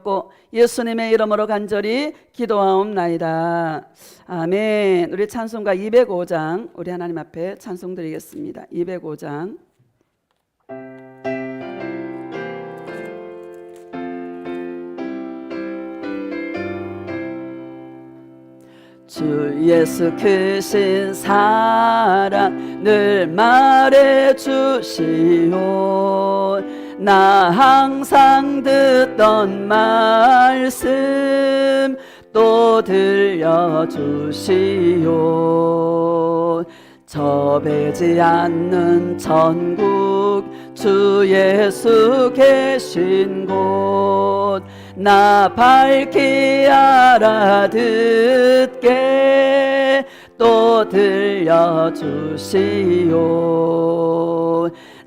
받고 예수님의 이름으로 간절히 기도하옵나이다. 아멘. 우리 찬송가 205장 우리 하나님 앞에 찬송 드리겠습니다. 205장. 주 예수 크신 사랑 늘 말해주시오. 나 항상 듣던 말씀 또 들려주시오. 접해지 않는 천국 주 예수 계신 곳 나 밝히 알아듣게 또 들려주시오.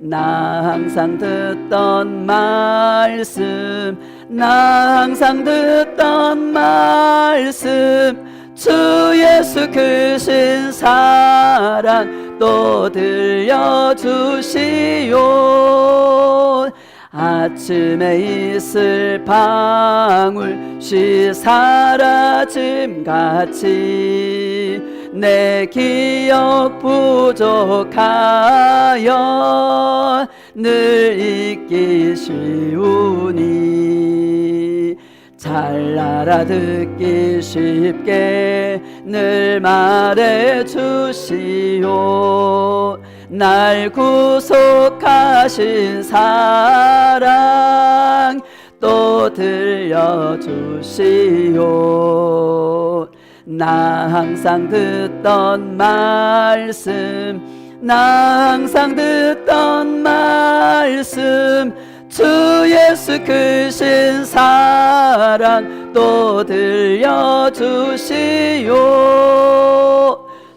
나 항상 듣던 말씀 나 항상 듣던 말씀 주 예수 크신 사랑 또 들려주시오. 아침에 있을 방울씨 사라짐같이 내 기억 부족하여 늘 잊기 쉬우니 잘 알아듣기 쉽게 늘 말해주시오. 날 구속하신 사랑 또 들려주시오. 나 항상 듣던 말씀 나 항상 듣던 말씀 주 예수 크신 사랑 또 들려주시오.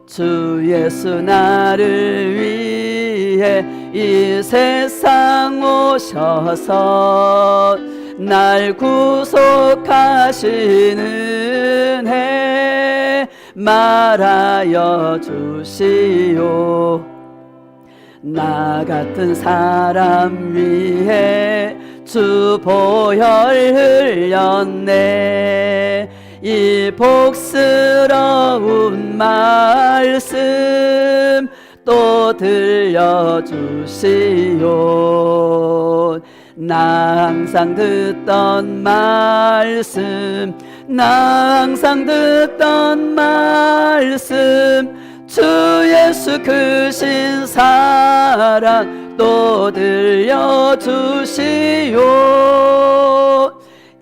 주 예수 나를 위해 이 세상 오셔서 날 구속하시는 은혜 말하여 주시오. 나 같은 사람 위해 주 보혈 흘렸네. 이 복스러운 말씀 또 들려주시오. 나 항상 듣던 말씀 나 항상 듣던 말씀 주 예수 크신 사랑 또 들려주시오.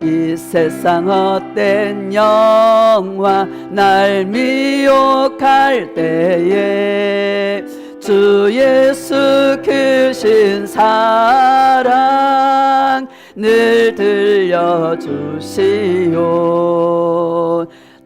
이 세상 헛된 영화 날 미혹할 때에 주 예수 크신 사랑 늘 들려주시오.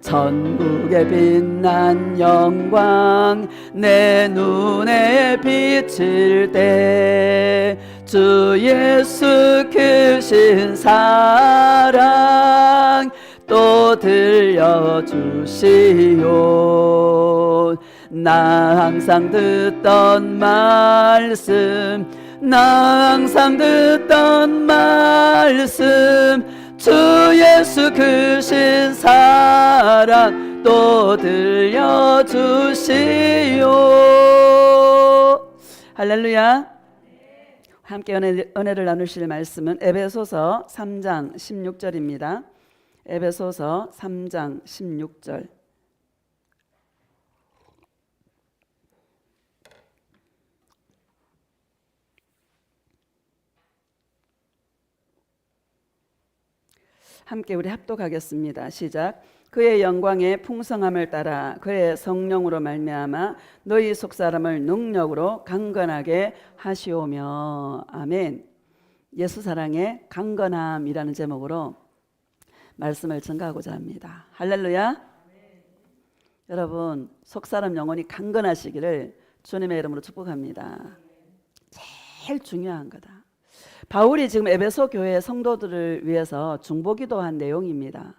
천국의 빛난 영광 내 눈에 비칠 때 주 예수 크신 사랑 또 들려주시오. 나 항상 듣던 말씀 나 항상 듣던 말씀 주 예수 크신 사랑 또 들려주시오. 할렐루야. 함께 은혜를 나누실 말씀은 에베소서 3장 16절입니다. 에베소서 3장 16절. 함께 우리 합독하겠습니다. 시작. 그의 영광의 풍성함을 따라 그의 성령으로 말미암아 너희 속사람을 능력으로 강건하게 하시오며. 아멘. 예수 사랑의 강건함이라는 제목으로 말씀을 전가하고자 합니다. 할렐루야. 여러분 속사람 영혼이 강건하시기를 주님의 이름으로 축복합니다. 제일 중요한 거다. 바울이 지금 에베소 교회 성도들을 위해서 중보기도한 내용입니다.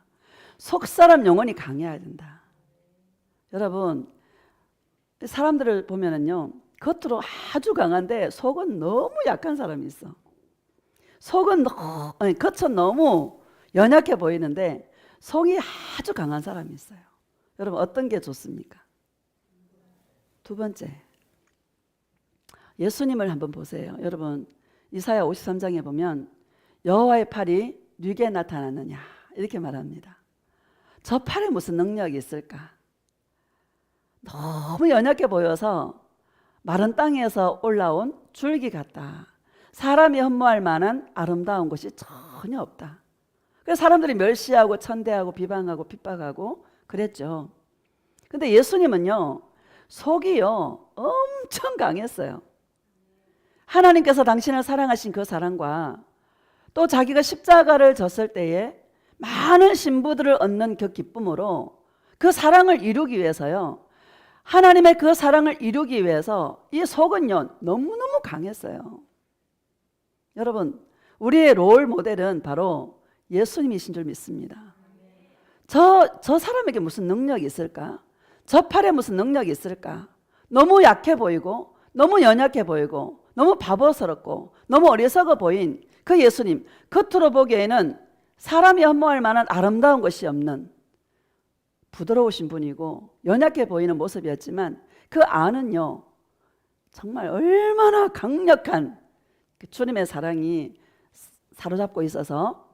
속사람 영혼이 강해야 된다. 여러분 사람들을 보면은요 겉으로 아주 강한데 속은 너무 약한 사람이 있어. 겉은 너무 연약해 보이는데 속이 아주 강한 사람이 있어요. 여러분 어떤 게 좋습니까? 두 번째, 예수님을 한번 보세요. 여러분 이사야 53장에 보면 여호와의 팔이 누게 나타났느냐 이렇게 말합니다. 저 팔에 무슨 능력이 있을까? 너무 연약해 보여서 마른 땅에서 올라온 줄기 같다. 사람이 흠모할 만한 아름다운 것이 전혀 없다. 그래서 사람들이 멸시하고 천대하고 비방하고 핍박하고 그랬죠. 근데 예수님은요, 속이요 엄청 강했어요. 하나님께서 당신을 사랑하신 그 사랑과 또 자기가 십자가를 졌을 때에 많은 신부들을 얻는 그 기쁨으로 그 사랑을 이루기 위해서요, 하나님의 그 사랑을 이루기 위해서 이 속은요 너무너무 강했어요. 여러분 우리의 롤 모델은 바로 예수님이신 줄 믿습니다. 저 사람에게 무슨 능력이 있을까? 저 팔에 무슨 능력이 있을까? 너무 약해 보이고 너무 연약해 보이고 너무 바보스럽고 너무 어리석어 보인 그 예수님, 겉으로 보기에는 사람이 흠모할 만한 아름다운 것이 없는 부드러우신 분이고 연약해 보이는 모습이었지만 그 안은요 정말 얼마나 강력한 그 주님의 사랑이 사로잡고 있어서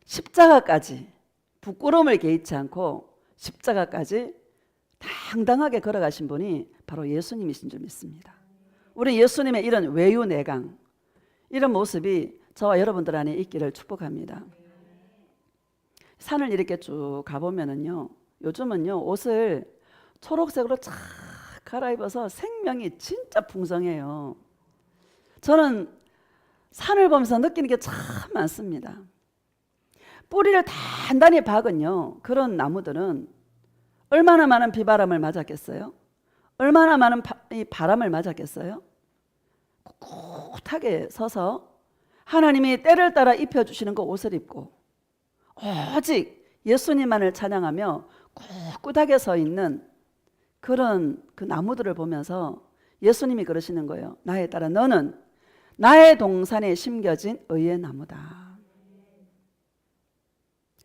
십자가까지 부끄러움을 개의치 않고 십자가까지 당당하게 걸어가신 분이 바로 예수님이신 줄 믿습니다. 우리 예수님의 이런 외유내강, 이런 모습이 저와 여러분들 안에 있기를 축복합니다. 산을 이렇게 쭉 가보면은요, 요즘은요 옷을 초록색으로 쫙 갈아입어서 생명이 진짜 풍성해요. 저는 산을 보면서 느끼는 게 참 많습니다. 뿌리를 단단히 박은요 그런 나무들은 얼마나 많은 비바람을 맞았겠어요? 얼마나 많은 바람을 맞았겠어요? 꿋꿋하게 서서 하나님이 때를 따라 입혀주시는 그 옷을 입고 오직 예수님만을 찬양하며 꿋꿋하게 서 있는 그런 그 나무들을 보면서 예수님이 그러시는 거예요. 나에 따라 너는 나의 동산에 심겨진 의의 나무다.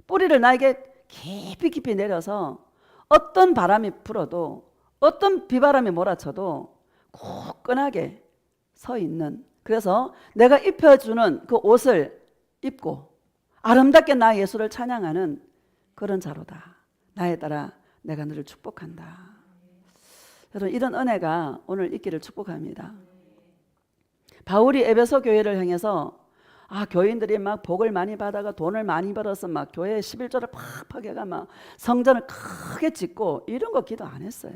뿌리를 나에게 깊이 깊이 내려서 어떤 바람이 불어도 어떤 비바람이 몰아쳐도 굳건하게 서 있는, 그래서 내가 입혀주는 그 옷을 입고 아름답게 나 예수를 찬양하는 그런 자로다. 나에 따라 내가 너를 축복한다. 여러분 이런 은혜가 오늘 있기를 축복합니다. 바울이 에베소 교회를 향해서 교인들이 막 복을 많이 받아가 돈을 많이 벌어서 막 교회에 11조를 팍팍 해가 막 성전을 크게 짓고 이런 거 기도 안 했어요.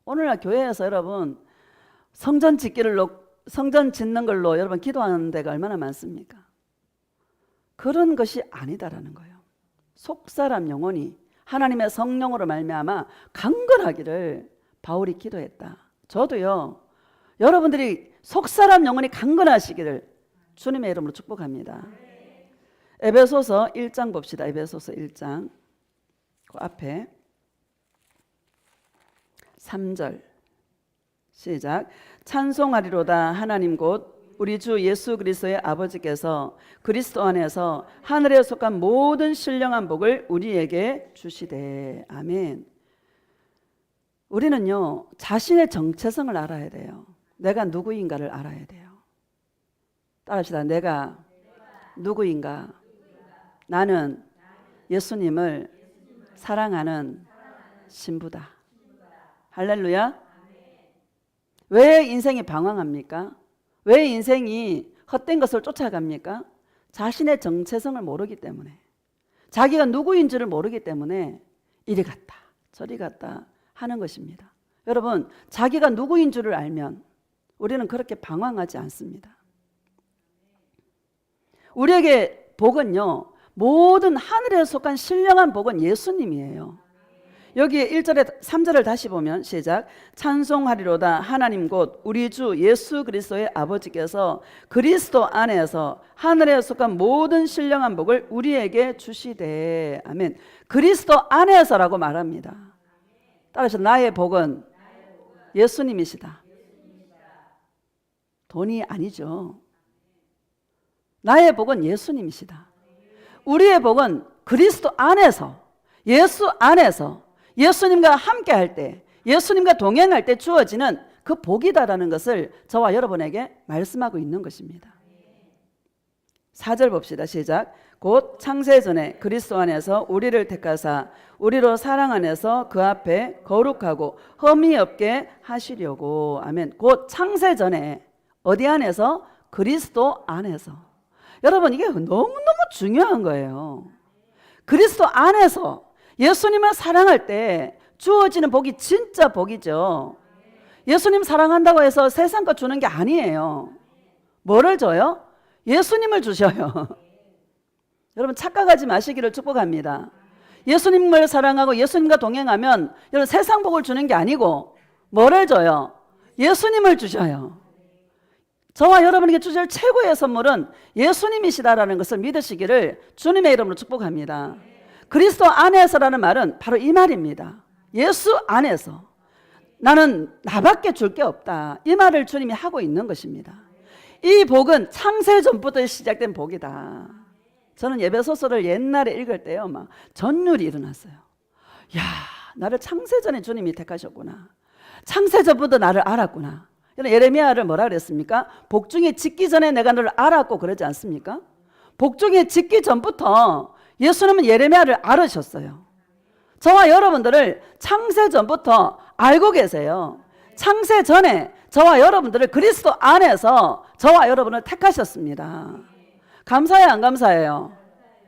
오늘날 교회에서 여러분 성전 짓는 걸로 여러분 기도하는 데가 얼마나 많습니까? 그런 것이 아니다라는 거예요. 속사람 영혼이 하나님의 성령으로 말미암아 강건하기를 바울이 기도했다. 저도요 여러분들이 속사람 영혼이 강건하시기를 주님의 이름으로 축복합니다. 에베소서 1장 봅시다. 에베소서 1장 그 앞에 3절 시작. 찬송하리로다 하나님 곧 우리 주 예수 그리스도의 아버지께서 그리스도 안에서 하늘에 속한 모든 신령한 복을 우리에게 주시되. 아멘. 우리는요 자신의 정체성을 알아야 돼요. 내가 누구인가를 알아야 돼요. 따라합시다. 내가 누구인가? 나는 예수님을 사랑하는 신부다. 할렐루야. 왜 인생이 방황합니까? 왜 인생이 헛된 것을 쫓아갑니까? 자신의 정체성을 모르기 때문에, 자기가 누구인 줄을 모르기 때문에 이리 갔다 저리 갔다 하는 것입니다. 여러분 자기가 누구인 줄을 알면 우리는 그렇게 방황하지 않습니다. 우리에게 복은요 모든 하늘에 속한 신령한 복은 예수님이에요. 여기 1절에 3절을 다시 보면 시작. 찬송하리로다 하나님 곧 우리 주 예수 그리스도의 아버지께서 그리스도 안에서 하늘에 속한 모든 신령한 복을 우리에게 주시되. 아멘. 그리스도 안에서라고 말합니다. 따라서 나의 복은 예수님이시다. 돈이 아니죠. 나의 복은 예수님이시다. 우리의 복은 그리스도 안에서, 예수 안에서 예수님과 함께 할 때, 예수님과 동행할 때 주어지는 그 복이다라는 것을 저와 여러분에게 말씀하고 있는 것입니다. 4절 봅시다. 시작. 곧 창세전에 그리스도 안에서 우리를 택하사 우리로 사랑 안에서 그 앞에 거룩하고 흠이 없게 하시려고. 아멘. 곧 창세전에 어디 안에서? 그리스도 안에서. 여러분, 이게 너무너무 중요한 거예요. 그리스도 안에서 예수님을 사랑할 때 주어지는 복이 진짜 복이죠. 예수님 사랑한다고 해서 세상 거 주는 게 아니에요. 뭐를 줘요? 예수님을 주셔요. 여러분, 착각하지 마시기를 축복합니다. 예수님을 사랑하고 예수님과 동행하면 여러분 세상 복을 주는 게 아니고 뭐를 줘요? 예수님을 주셔요. 저와 여러분에게 주실 최고의 선물은 예수님이시다라는 것을 믿으시기를 주님의 이름으로 축복합니다. 그리스도 안에서라는 말은 바로 이 말입니다. 예수 안에서 나는 나밖에 줄 게 없다. 이 말을 주님이 하고 있는 것입니다. 이 복은 창세 전부터 시작된 복이다. 저는 예배소설을 옛날에 읽을 때요, 막 전율이 일어났어요. 야, 나를 창세 전에 주님이 택하셨구나. 창세 전부터 나를 알았구나. 예레미야를 뭐라 그랬습니까? 복중에 짓기 전에 내가 너를 알았고 그러지 않습니까? 복중에 짓기 전부터 예수님은 예레미야를 알으셨어요. 저와 여러분들을 창세 전부터 알고 계세요. 창세 전에 저와 여러분들을 그리스도 안에서 저와 여러분을 택하셨습니다. 감사해요, 안 감사해요?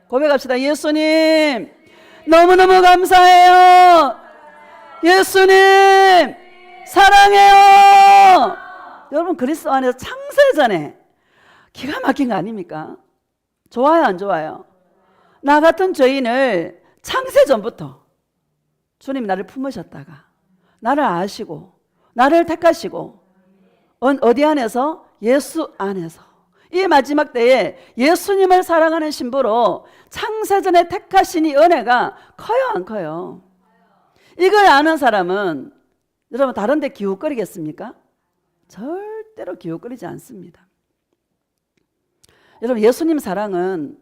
고백합시다. 예수님 너무너무 감사해요. 예수님 사랑해요. 여러분, 그리스도 안에서 창세 전에 기가 막힌 거 아닙니까? 좋아요, 안 좋아요? 나 같은 죄인을 창세 전부터 주님이 나를 품으셨다가 나를 아시고 나를 택하시고 어디 안에서? 예수 안에서. 이 마지막 때에 예수님을 사랑하는 신부로 창세전에 택하신 이 은혜가 커요, 안 커요? 이걸 아는 사람은 여러분 다른 데 기웃거리겠습니까? 절대로 기웃거리지 않습니다. 여러분, 예수님 사랑은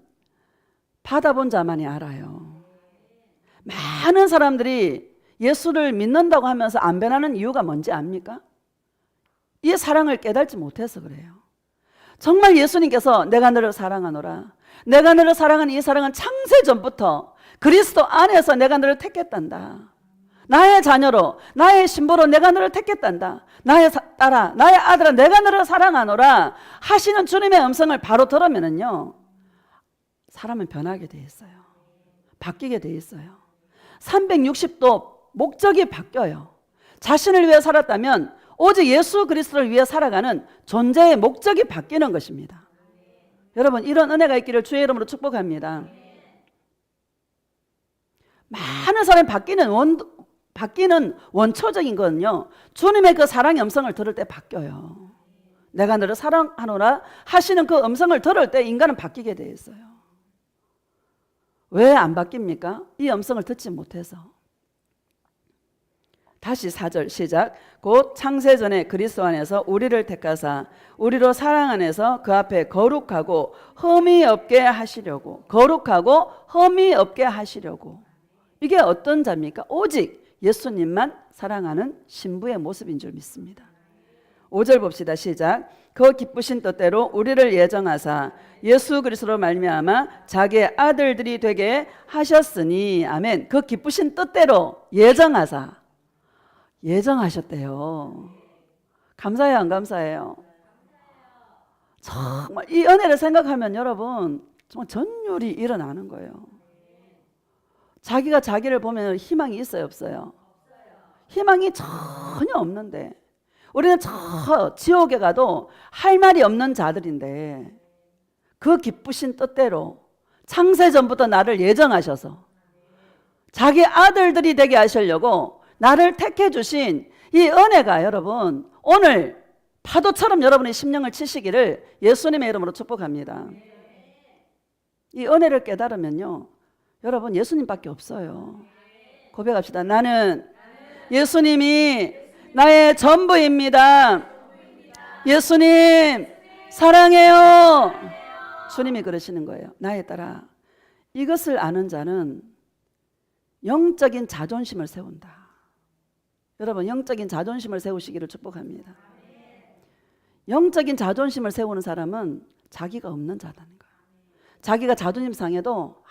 받아본 자만이 알아요. 많은 사람들이 예수를 믿는다고 하면서 안 변하는 이유가 뭔지 압니까? 이 사랑을 깨닫지 못해서 그래요. 정말 예수님께서 내가 너를 사랑하노라, 내가 너를 사랑하는 이 사랑은 창세 전부터 그리스도 안에서 내가 너를 택했단다. 나의 자녀로, 나의 신부로 내가 너를 택했단다. 나의 딸아, 나의 아들아, 내가 너를 사랑하노라 하시는 주님의 음성을 바로 들으면은요, 사람은 변하게 돼 있어요. 바뀌게 돼 있어요. 360도 목적이 바뀌어요. 자신을 위해 살았다면 오직 예수 그리스도를 위해 살아가는 존재의 목적이 바뀌는 것입니다. 여러분, 이런 은혜가 있기를 주의 이름으로 축복합니다. 많은 사람이 바뀌는 원초적인 건요, 주님의 그 사랑의 음성을 들을 때 바뀌어요. 내가 너를 사랑하노라 하시는 그 음성을 들을 때 인간은 바뀌게 돼 있어요. 왜 안 바뀝니까? 이 음성을 듣지 못해서. 다시 4절 시작. 곧 창세전에 그리스도 안에서 우리를 택하사 우리로 사랑 안에서 그 앞에 거룩하고 흠이 없게 하시려고. 거룩하고 흠이 없게 하시려고. 이게 어떤 자입니까? 오직 예수님만 사랑하는 신부의 모습인 줄 믿습니다. 5절 봅시다. 시작. 그 기쁘신 뜻대로 우리를 예정하사 예수 그리스도로 말미암아 자기의 아들들이 되게 하셨으니. 아멘. 그 기쁘신 뜻대로 예정하셨대요. 감사해요, 안 감사해요? 정말 이 은혜를 생각하면 여러분 정말 전율이 일어나는 거예요. 자기가 자기를 보면 희망이 있어요, 없어요? 희망이 전혀 없는데, 우리는 저 지옥에 가도 할 말이 없는 자들인데 그 기쁘신 뜻대로 창세전부터 나를 예정하셔서 자기 아들들이 되게 하시려고 나를 택해 주신 이 은혜가 여러분 오늘 파도처럼 여러분의 심령을 치시기를 예수님의 이름으로 축복합니다. 이 은혜를 깨달으면요, 여러분 예수님밖에 없어요. 고백합시다. 나는 예수님이 나의 전부입니다. 예수님 사랑해요. 주님이 그러시는 거예요. 나의 딸아, 이것을 아는 자는 영적인 자존심을 세운다. 여러분, 영적인 자존심을 세우시기를 축복합니다. 영적인 자존심을 세우는 사람은 자기가 없는 자라는 거예요. 자기가 자존심 상해도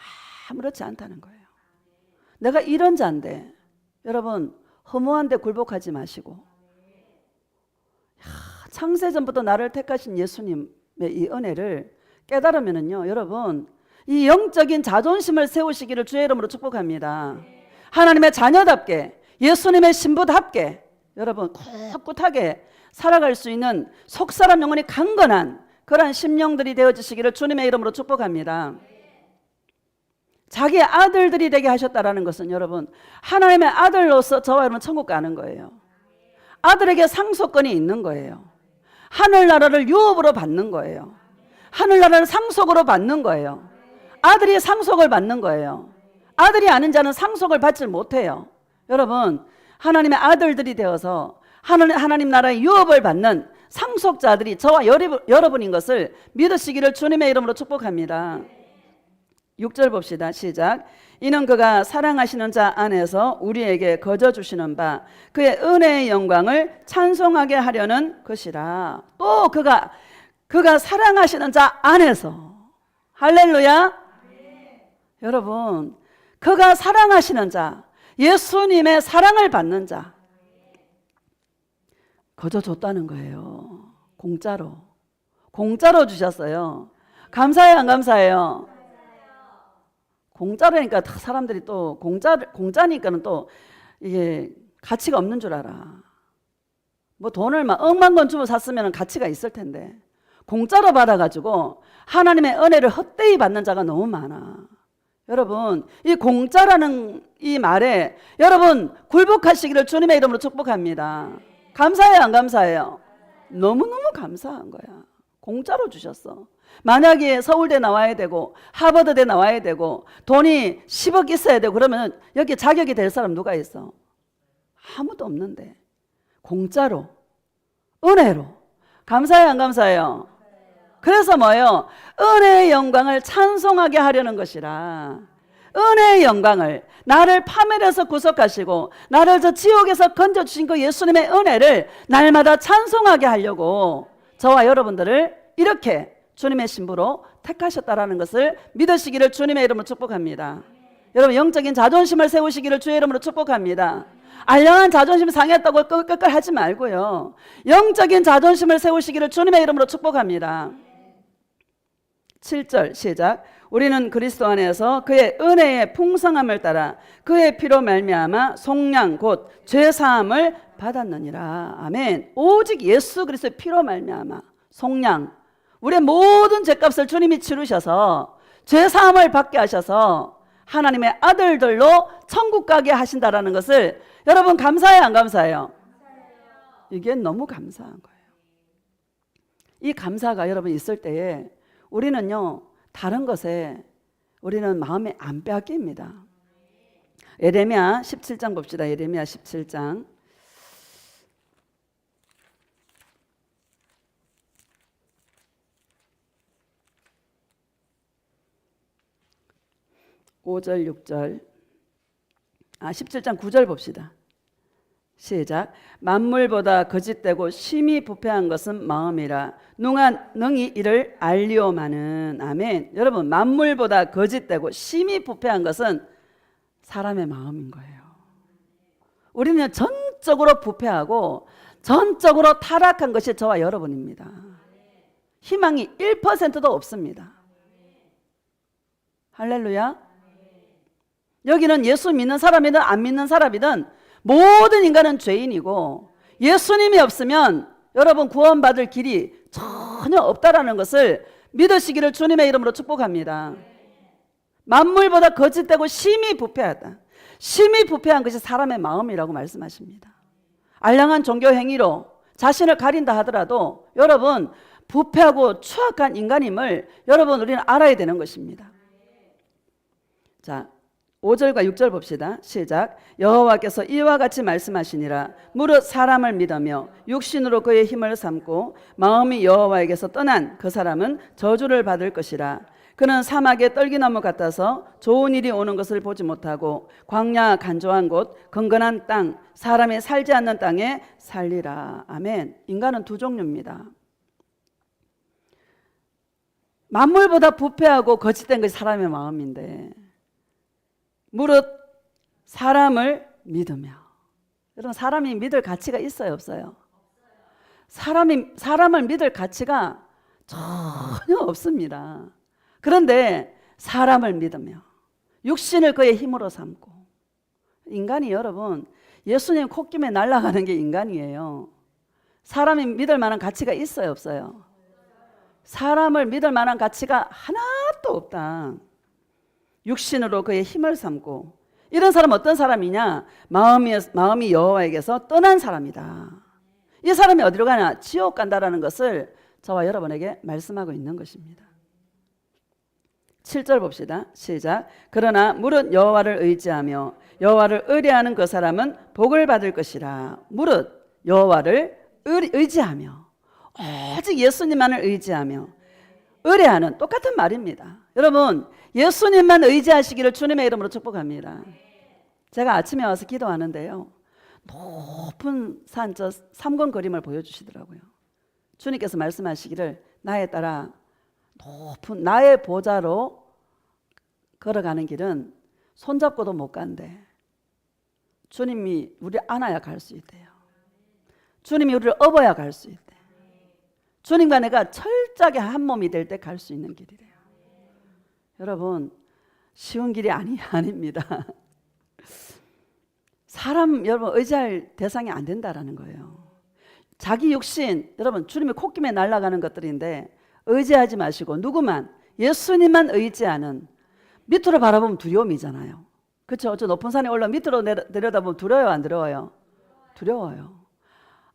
아무렇지 않다는 거예요. 내가 이런 자인데, 여러분, 허무한데 굴복하지 마시고, 창세전부터 나를 택하신 예수님의 이 은혜를 깨달으면은요, 여러분, 이 영적인 자존심을 세우시기를 주의 이름으로 축복합니다. 하나님의 자녀답게, 예수님의 신부답게, 여러분, 꿋꿋하게 살아갈 수 있는 속사람 영혼이 강건한 그러한 심령들이 되어지시기를 주님의 이름으로 축복합니다. 자기의 아들들이 되게 하셨다라는 것은 여러분, 하나님의 아들로서 저와 여러분 천국 가는 거예요. 아들에게 상속권이 있는 거예요. 하늘나라를 유업으로 받는 거예요. 하늘나라를 상속으로 받는 거예요. 아들이 상속을 받는 거예요. 아들이 아닌 자는 상속을 받지 못해요. 여러분, 하나님의 아들들이 되어서 하나님 나라의 유업을 받는 상속자들이 저와 여러분인 것을 믿으시기를 주님의 이름으로 축복합니다. 6절 봅시다. 시작. 이는 그가 사랑하시는 자 안에서 우리에게 거저 주시는 바 그의 은혜의 영광을 찬송하게 하려는 것이라. 또 그가 사랑하시는 자 안에서. 할렐루야. 여러분, 그가 사랑하시는 자, 예수님의 사랑을 받는 자, 거저 줬다는 거예요. 공짜로 주셨어요. 감사해요, 안 감사해요? 공짜라니까 사람들이 또 공짜니까는 또 이게 가치가 없는 줄 알아. 뭐 돈을 막 억만 건 주고 샀으면 가치가 있을 텐데 공짜로 받아가지고 하나님의 은혜를 헛되이 받는 자가 너무 많아. 여러분, 이 공짜라는 이 말에 여러분 굴복하시기를 주님의 이름으로 축복합니다. 감사해요, 안 감사해요? 너무너무 감사한 거야. 공짜로 주셨어. 만약에 서울대 나와야 되고 하버드대 나와야 되고 돈이 10억 있어야 되고 그러면 여기 자격이 될 사람 누가 있어? 아무도 없는데 공짜로, 은혜로. 감사해요, 안 감사해요? 그래서 뭐예요? 은혜의 영광을 찬송하게 하려는 것이라. 은혜의 영광을, 나를 파멸해서 구속하시고 나를 저 지옥에서 건져주신 그 예수님의 은혜를 날마다 찬송하게 하려고 저와 여러분들을 이렇게 주님의 신부로 택하셨다라는 것을 믿으시기를 주님의 이름으로 축복합니다. 여러분, 영적인 자존심을 세우시기를 주의 이름으로 축복합니다. 알량한 자존심 상했다고 끄끌 하지 말고요, 영적인 자존심을 세우시기를 주님의 이름으로 축복합니다. 7절 시작. 우리는 그리스도 안에서 그의 은혜의 풍성함을 따라 그의 피로 말미암아 속량 곧 죄사함을 받았느니라. 아멘. 오직 예수 그리스도의 피로 말미암아 속량, 우리의 모든 죄값을 주님이 치르셔서 죄사함을 받게 하셔서 하나님의 아들들로 천국 가게 하신다라는 것을 여러분 감사해요, 안 감사해요? 이게 너무 감사한 거예요. 이 감사가 여러분 있을 때에 우리는요, 다른 것에 우리는 마음에 안 빼앗깁니다. 예레미야 17장 봅시다. 예레미야 17장 5절 6절 17장 9절 봅시다. 시작. 만물보다 거짓되고 심히 부패한 것은 마음이라 능히 이를 알리오마는. 아멘. 여러분, 만물보다 거짓되고 심히 부패한 것은 사람의 마음인 거예요. 우리는 전적으로 부패하고 전적으로 타락한 것이 저와 여러분입니다. 희망이 1%도 없습니다. 할렐루야. 여기는 예수 믿는 사람이든 안 믿는 사람이든 모든 인간은 죄인이고 예수님이 없으면 여러분 구원받을 길이 전혀 없다라는 것을 믿으시기를 주님의 이름으로 축복합니다. 만물보다 거짓되고 심히 부패하다. 심히 부패한 것이 사람의 마음이라고 말씀하십니다. 알량한 종교 행위로 자신을 가린다 하더라도 여러분 부패하고 추악한 인간임을 여러분 우리는 알아야 되는 것입니다. 자, 5절과 6절 봅시다. 시작. 여호와께서 이와 같이 말씀하시니라. 무릇 사람을 믿으며 육신으로 그의 힘을 삼고 마음이 여호와에게서 떠난 그 사람은 저주를 받을 것이라. 그는 사막의 떨기나무 같아서 좋은 일이 오는 것을 보지 못하고 광야 간조한 곳 건건한 땅 사람이 살지 않는 땅에 살리라. 아멘. 인간은 두 종류입니다. 만물보다 부패하고 거짓된 것이 사람의 마음인데 무릇 사람을 믿으며. 여러분, 사람이 믿을 가치가 있어요, 없어요? 사람을 믿을 가치가 전혀 없습니다. 그런데 사람을 믿으며 육신을 그의 힘으로 삼고. 인간이 여러분, 예수님 콧김에 날아가는 게 인간이에요. 사람이 믿을 만한 가치가 있어요, 없어요? 사람을 믿을 만한 가치가 하나도 없다. 육신으로 그의 힘을 삼고. 이런 사람은 어떤 사람이냐? 마음이 여호와에게서 떠난 사람이다. 이 사람이 어디로 가냐? 지옥 간다라는 것을 저와 여러분에게 말씀하고 있는 것입니다. 7절 봅시다. 시작. 그러나 무릇 여호와를 의지하며 여호와를 의뢰하는 그 사람은 복을 받을 것이라. 무릇 여호와를 의지하며, 오직 예수님만을 의지하며. 의뢰하는 똑같은 말입니다. 여러분, 예수님만 의지하시기를 주님의 이름으로 축복합니다. 제가 아침에 와서 기도하는데요, 높은 산 저 삼권 그림을 보여주시더라고요. 주님께서 말씀하시기를 나에 따라 높은 나의 보좌로 걸어가는 길은 손잡고도 못 간대. 주님이 우리를 안아야 갈 수 있대요. 주님이 우리를 업어야 갈 수 있대. 주님과 내가 철저하게 한 몸이 될 때 갈 수 있는 길이래요. 여러분, 쉬운 길이 아닙니다. 사람 여러분 의지할 대상이 안 된다라는 거예요. 자기 육신, 여러분 주님의 콧김에 날아가는 것들인데 의지하지 마시고 누구만, 예수님만 의지하는. 밑으로 바라보면 두려움이잖아요. 그렇죠? 저 높은 산에 올라 밑으로 내려다보면 두려워요, 안 두려워요? 두려워요.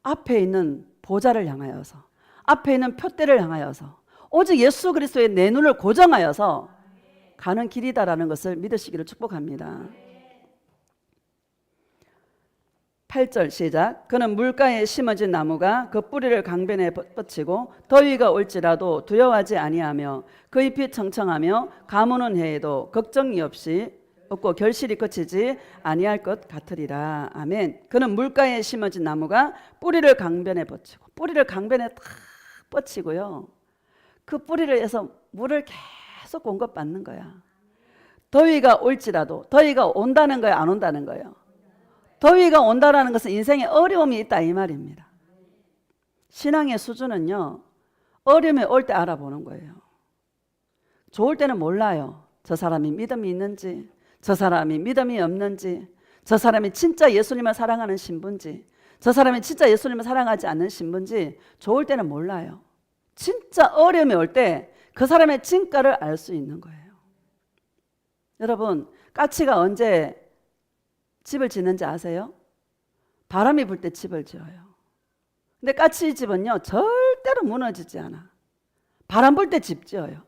앞에 있는 보좌를 향하여서, 앞에 있는 표대를 향하여서, 오직 예수 그리스도의 내 눈을 고정하여서 가는 길이다라는 것을 믿으시기를 축복합니다. 8절 시작. 그는 물가에 심어진 나무가 그 뿌리를 강변에 뻗치고 더위가 올지라도 두려워하지 아니하며 그 잎이 청청하며 가무는 해에도 걱정이 없이 없고 결실이 그치지 아니할 것 같으리라. 아멘. 그는 물가에 심어진 나무가 뿌리를 강변에 뻗치고, 뿌리를 강변에 탁 뻗치고요, 그 뿌리를 해서 물을 계속 공급받는 거야. 더위가 올지라도, 더위가 온다는 거예요, 안 온다는 거예요? 더위가 온다라는 것은 인생에 어려움이 있다 이 말입니다. 신앙의 수준은요, 어려움이 올 때 알아보는 거예요. 좋을 때는 몰라요. 저 사람이 믿음이 있는지, 저 사람이 믿음이 없는지, 저 사람이 진짜 예수님을 사랑하는 신부인지, 저 사람이 진짜 예수님을 사랑하지 않는 신부인지 좋을 때는 몰라요. 진짜 어려움이 올 때 그 사람의 진가를 알 수 있는 거예요. 여러분, 까치가 언제 집을 짓는지 아세요? 바람이 불 때 집을 지어요. 근데 까치 집은요, 절대로 무너지지 않아. 바람 불 때 집 지어요.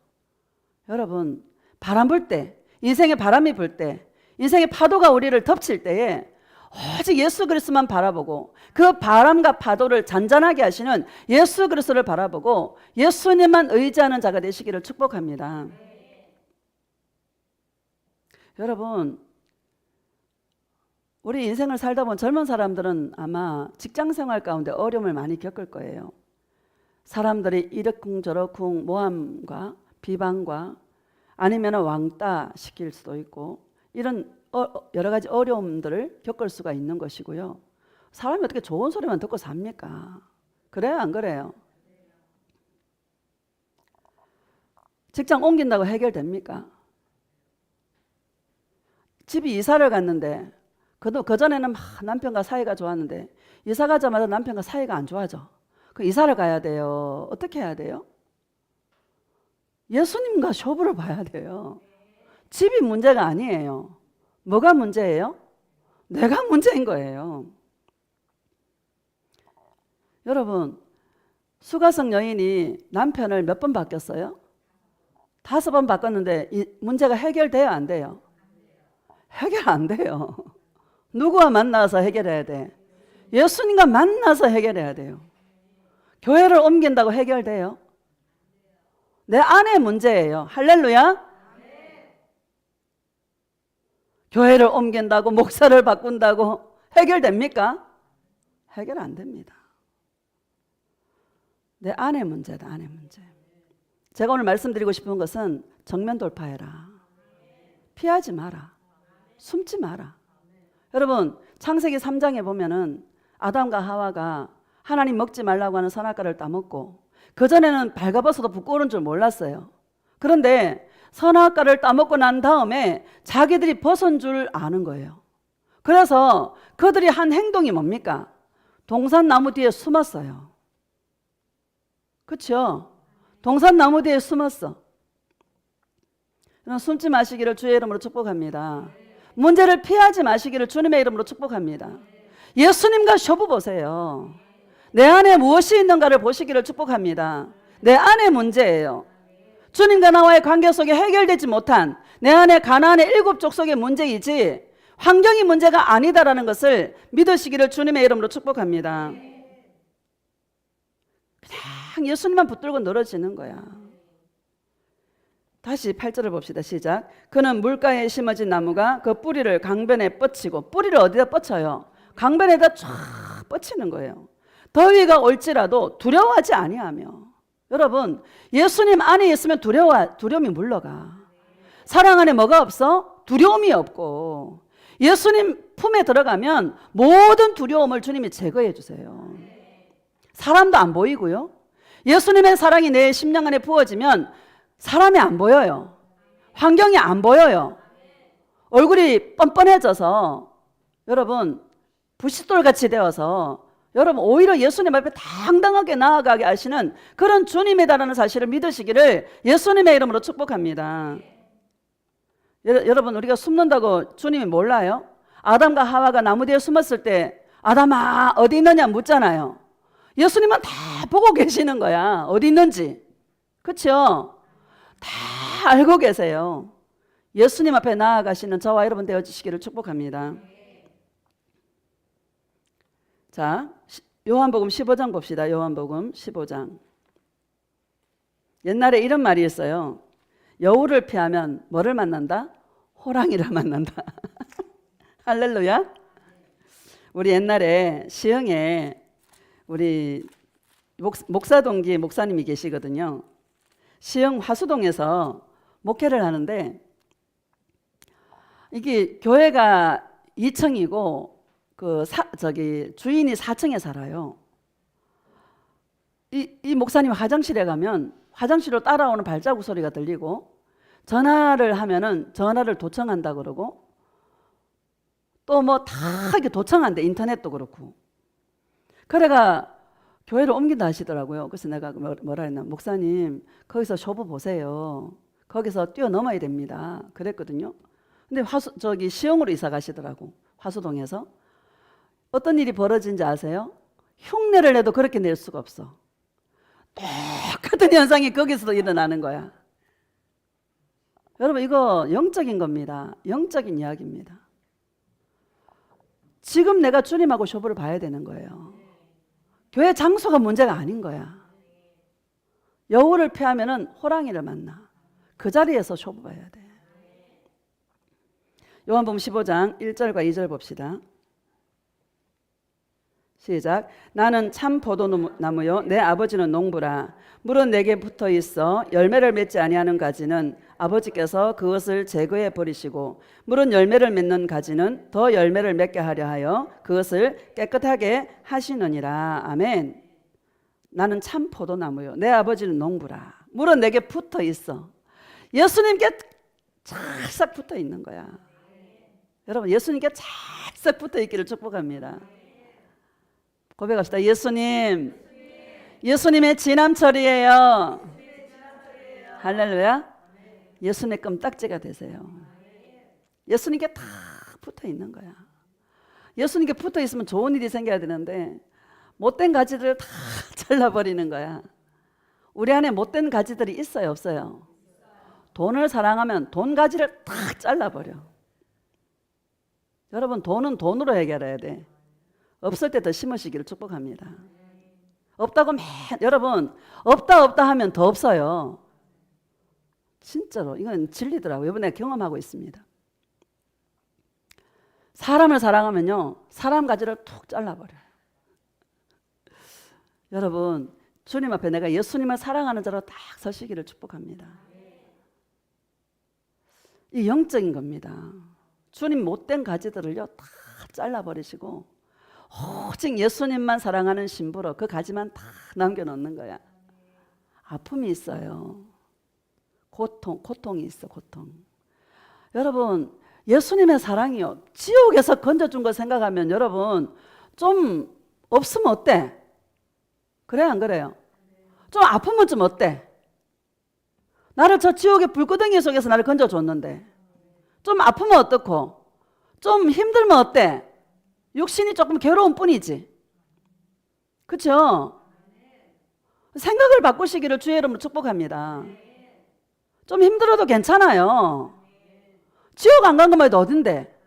여러분, 바람 불 때, 인생의 바람이 불 때, 인생의 파도가 우리를 덮칠 때에 오직 예수 그리스도만 바라보고 그 바람과 파도를 잔잔하게 하시는 예수 그리스도를 바라보고 예수님만 의지하는 자가 되시기를 축복합니다. 여러분, 우리 인생을 살다 보면 젊은 사람들은 아마 직장생활 가운데 어려움을 많이 겪을 거예요. 사람들이 이러쿵저러쿵 모함과 비방과 아니면 왕따 시킬 수도 있고, 이런 여러 가지 어려움들을 겪을 수가 있는 것이고요. 사람이 어떻게 좋은 소리만 듣고 삽니까? 그래요, 안 그래요? 직장 옮긴다고 해결됩니까? 집이 이사를 갔는데 그전에는 남편과 사이가 좋았는데 이사 가자마자 남편과 사이가 안 좋아져. 그 이사를 가야 돼요. 어떻게 해야 돼요? 예수님과 쇼부를 봐야 돼요. 집이 문제가 아니에요. 뭐가 문제예요? 내가 문제인 거예요. 여러분, 수가성 여인이 남편을 몇 번 바뀌었어요? 5번 바꿨는데 이 문제가 해결돼요, 안 돼요? 해결 안 돼요. 누구와 만나서 해결해야 돼? 예수님과 만나서 해결해야 돼요. 교회를 옮긴다고 해결돼요? 내 안의 문제예요. 할렐루야. 교회를 옮긴다고 목사를 바꾼다고 해결됩니까? 해결 안 됩니다. 내 안의 문제다. 안의 문제. 제가 오늘 말씀드리고 싶은 것은 정면 돌파해라. 피하지 마라. 숨지 마라. 여러분 창세기 3장에 보면은 아담과 하와가 하나님 먹지 말라고 하는 선악과를 따먹고 그전에는 발가벗어도 부끄러운 줄 몰랐어요. 그런데 선악과를 따먹고 난 다음에 자기들이 벗은 줄 아는 거예요. 그래서 그들이 한 행동이 뭡니까? 동산나무 뒤에 숨었어요. 그렇죠? 동산나무 뒤에 숨었어. 숨지 마시기를 주의 이름으로 축복합니다. 문제를 피하지 마시기를 주님의 이름으로 축복합니다. 예수님과 쇼부 보세요. 내 안에 무엇이 있는가를 보시기를 축복합니다. 내 안의 문제예요. 주님과 나와의 관계 속에 해결되지 못한 내 안에 가나안의 7족 속의 문제이지 환경이 문제가 아니다라는 것을 믿으시기를 주님의 이름으로 축복합니다. 그냥 예수님만 붙들고 늘어지는 거야. 다시 8절을 봅시다. 시작. 그는 물가에 심어진 나무가 그 뿌리를 강변에 뻗치고, 뿌리를 어디다 뻗쳐요? 강변에다 쫙 뻗치는 거예요. 더위가 올지라도 두려워하지 아니하며. 여러분 예수님 안에 있으면 두려움이 물러가. 사랑 안에 뭐가 없어? 두려움이 없고, 예수님 품에 들어가면 모든 두려움을 주님이 제거해 주세요. 사람도 안 보이고요. 예수님의 사랑이 내 심령 안에 부어지면 사람이 안 보여요. 환경이 안 보여요. 얼굴이 뻔뻔해져서 여러분 부싯돌같이 되어서 여러분 오히려 예수님 앞에 당당하게 나아가게 하시는 그런 주님이다라는 사실을 믿으시기를 예수님의 이름으로 축복합니다. 여러분 우리가 숨는다고 주님이 몰라요? 아담과 하와가 나무 뒤에 숨었을 때 아담아 어디 있느냐 묻잖아요. 예수님은 다 보고 계시는 거야. 어디 있는지. 그렇죠? 다 알고 계세요. 예수님 앞에 나아가시는 저와 여러분 되어주시기를 축복합니다. 자, 요한복음 15장 봅시다. 요한복음 15장. 옛날에 이런 말이 있어요. 여우를 피하면 뭐를 만난다? 호랑이를 만난다. 할렐루야. 우리 옛날에 시흥에 우리 목사 동기 목사님이 계시거든요. 시흥 화수동에서 목회를 하는데 이게 교회가 2층이고 주인이 4층에 살아요. 이 목사님 화장실에 가면 화장실로 따라오는 발자국 소리가 들리고 전화를 하면은 전화를 도청한다 그러고 또 뭐 다 이렇게 도청한대. 인터넷도 그렇고. 그래가 교회를 옮긴다 하시더라고요. 그래서 내가 뭐라 했나, 목사님 거기서 쇼부 보세요. 거기서 뛰어넘어야 됩니다. 그랬거든요. 근데 시흥으로 이사 가시더라고. 화수동에서. 어떤 일이 벌어진지 아세요? 흉내를 내도 그렇게 낼 수가 없어. 똑같은 현상이 거기서도 일어나는 거야. 여러분 이거 영적인 겁니다. 영적인 이야기입니다. 지금 내가 주님하고 쇼부를 봐야 되는 거예요. 교회 장소가 문제가 아닌 거야. 여우를 피하면은 호랑이를 만나. 그 자리에서 쇼부 봐야 돼. 요한복음 15장 1절과 2절 봅시다. 시작. 나는 참 포도나무요 내 아버지는 농부라. 물은 내게 붙어 있어 열매를 맺지 아니하는 가지는 아버지께서 그것을 제거해 버리시고 물은 열매를 맺는 가지는 더 열매를 맺게 하려 하여 그것을 깨끗하게 하시느니라. 아멘. 나는 참 포도나무요 내 아버지는 농부라. 물은 내게 붙어 있어. 예수님께 찰싹 붙어 있는 거야. 여러분 예수님께 찰싹 붙어 있기를 축복합니다. 고백합시다. 예수님, 예수님의 지남철이에요. 할렐루야. 예수님의 껌딱지가 되세요. 예수님께 다 붙어 있는 거야. 예수님께 붙어 있으면 좋은 일이 생겨야 되는데 못된 가지들을 다 잘라버리는 거야. 우리 안에 못된 가지들이 있어요, 없어요? 돈을 사랑하면 돈 가지를 딱 잘라버려. 여러분 돈은 돈으로 해결해야 돼. 없을 때 더 심으시기를 축복합니다. 없다고 여러분 없다 하면 더 없어요. 진짜로 이건 진리더라고요. 이번에 경험하고 있습니다. 사람을 사랑하면요, 사람 가지를 툭 잘라버려요. 여러분, 주님 앞에 내가 예수님을 사랑하는 자로 딱 서시기를 축복합니다. 이 영적인 겁니다. 주님 못된 가지들을요 다 잘라버리시고 오직 예수님만 사랑하는 신부로 그 가지만 다 남겨놓는 거야. 아픔이 있어요. 고통이 있어, 고통. 여러분, 예수님의 사랑이요, 지옥에서 건져준 거 생각하면 여러분 좀 없으면 어때? 그래 안 그래요? 좀 아프면 좀 어때? 나를 저 지옥의 불구덩이 속에서 나를 건져줬는데 좀 아프면 어떻고 좀 힘들면 어때? 육신이 조금 괴로운 뿐이지. 그렇죠? 생각을 바꾸시기를 주의 이름으로 축복합니다. 좀 힘들어도 괜찮아요. 지옥 안 간 것만 해도 어딘데?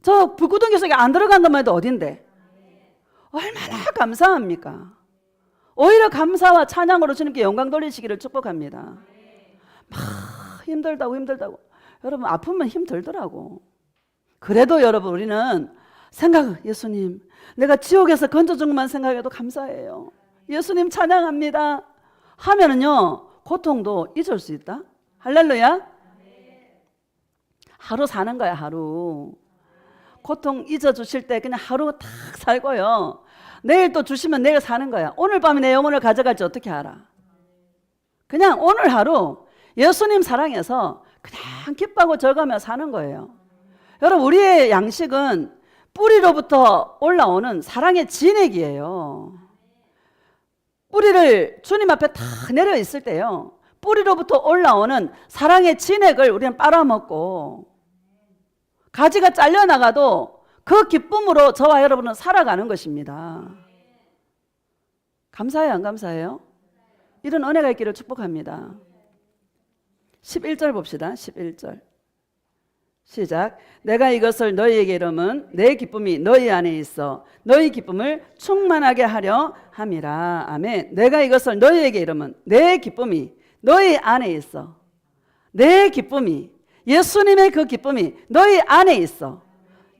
저 불구덩이 속에 안 들어간 것만 해도 어딘데? 얼마나 감사합니까? 오히려 감사와 찬양으로 주님께 영광 돌리시기를 축복합니다. 막 힘들다고. 여러분 아프면 힘들더라고. 그래도 여러분 우리는 예수님 내가 지옥에서 건져준 것만 생각해도 감사해요. 예수님 찬양합니다 하면은요 고통도 잊을 수 있다. 할렐루야. 하루 사는 거야. 하루 고통 잊어주실 때 그냥 하루 탁 살고요, 내일 또 주시면 내일 사는 거야. 오늘 밤에 내 영혼을 가져갈지 어떻게 알아? 그냥 오늘 하루 예수님 사랑해서 그냥 기뻐하고 즐거우며 사는 거예요. 여러분 우리의 양식은 뿌리로부터 올라오는 사랑의 진액이에요. 뿌리를 주님 앞에 다 내려 있을 때요, 뿌리로부터 올라오는 사랑의 진액을 우리는 빨아먹고 가지가 잘려나가도 그 기쁨으로 저와 여러분은 살아가는 것입니다. 감사해요 안 감사해요? 이런 은혜가 있기를 축복합니다. 11절 봅시다. 11절 시작. 내가 이것을 너희에게 이름은 내 기쁨이 너희 안에 있어 너희 기쁨을 충만하게 하려 함이라. 아멘. 내가 이것을 너희에게 이름은 내 기쁨이 너희 안에 있어. 내 기쁨이, 예수님의 그 기쁨이 너희 안에 있어.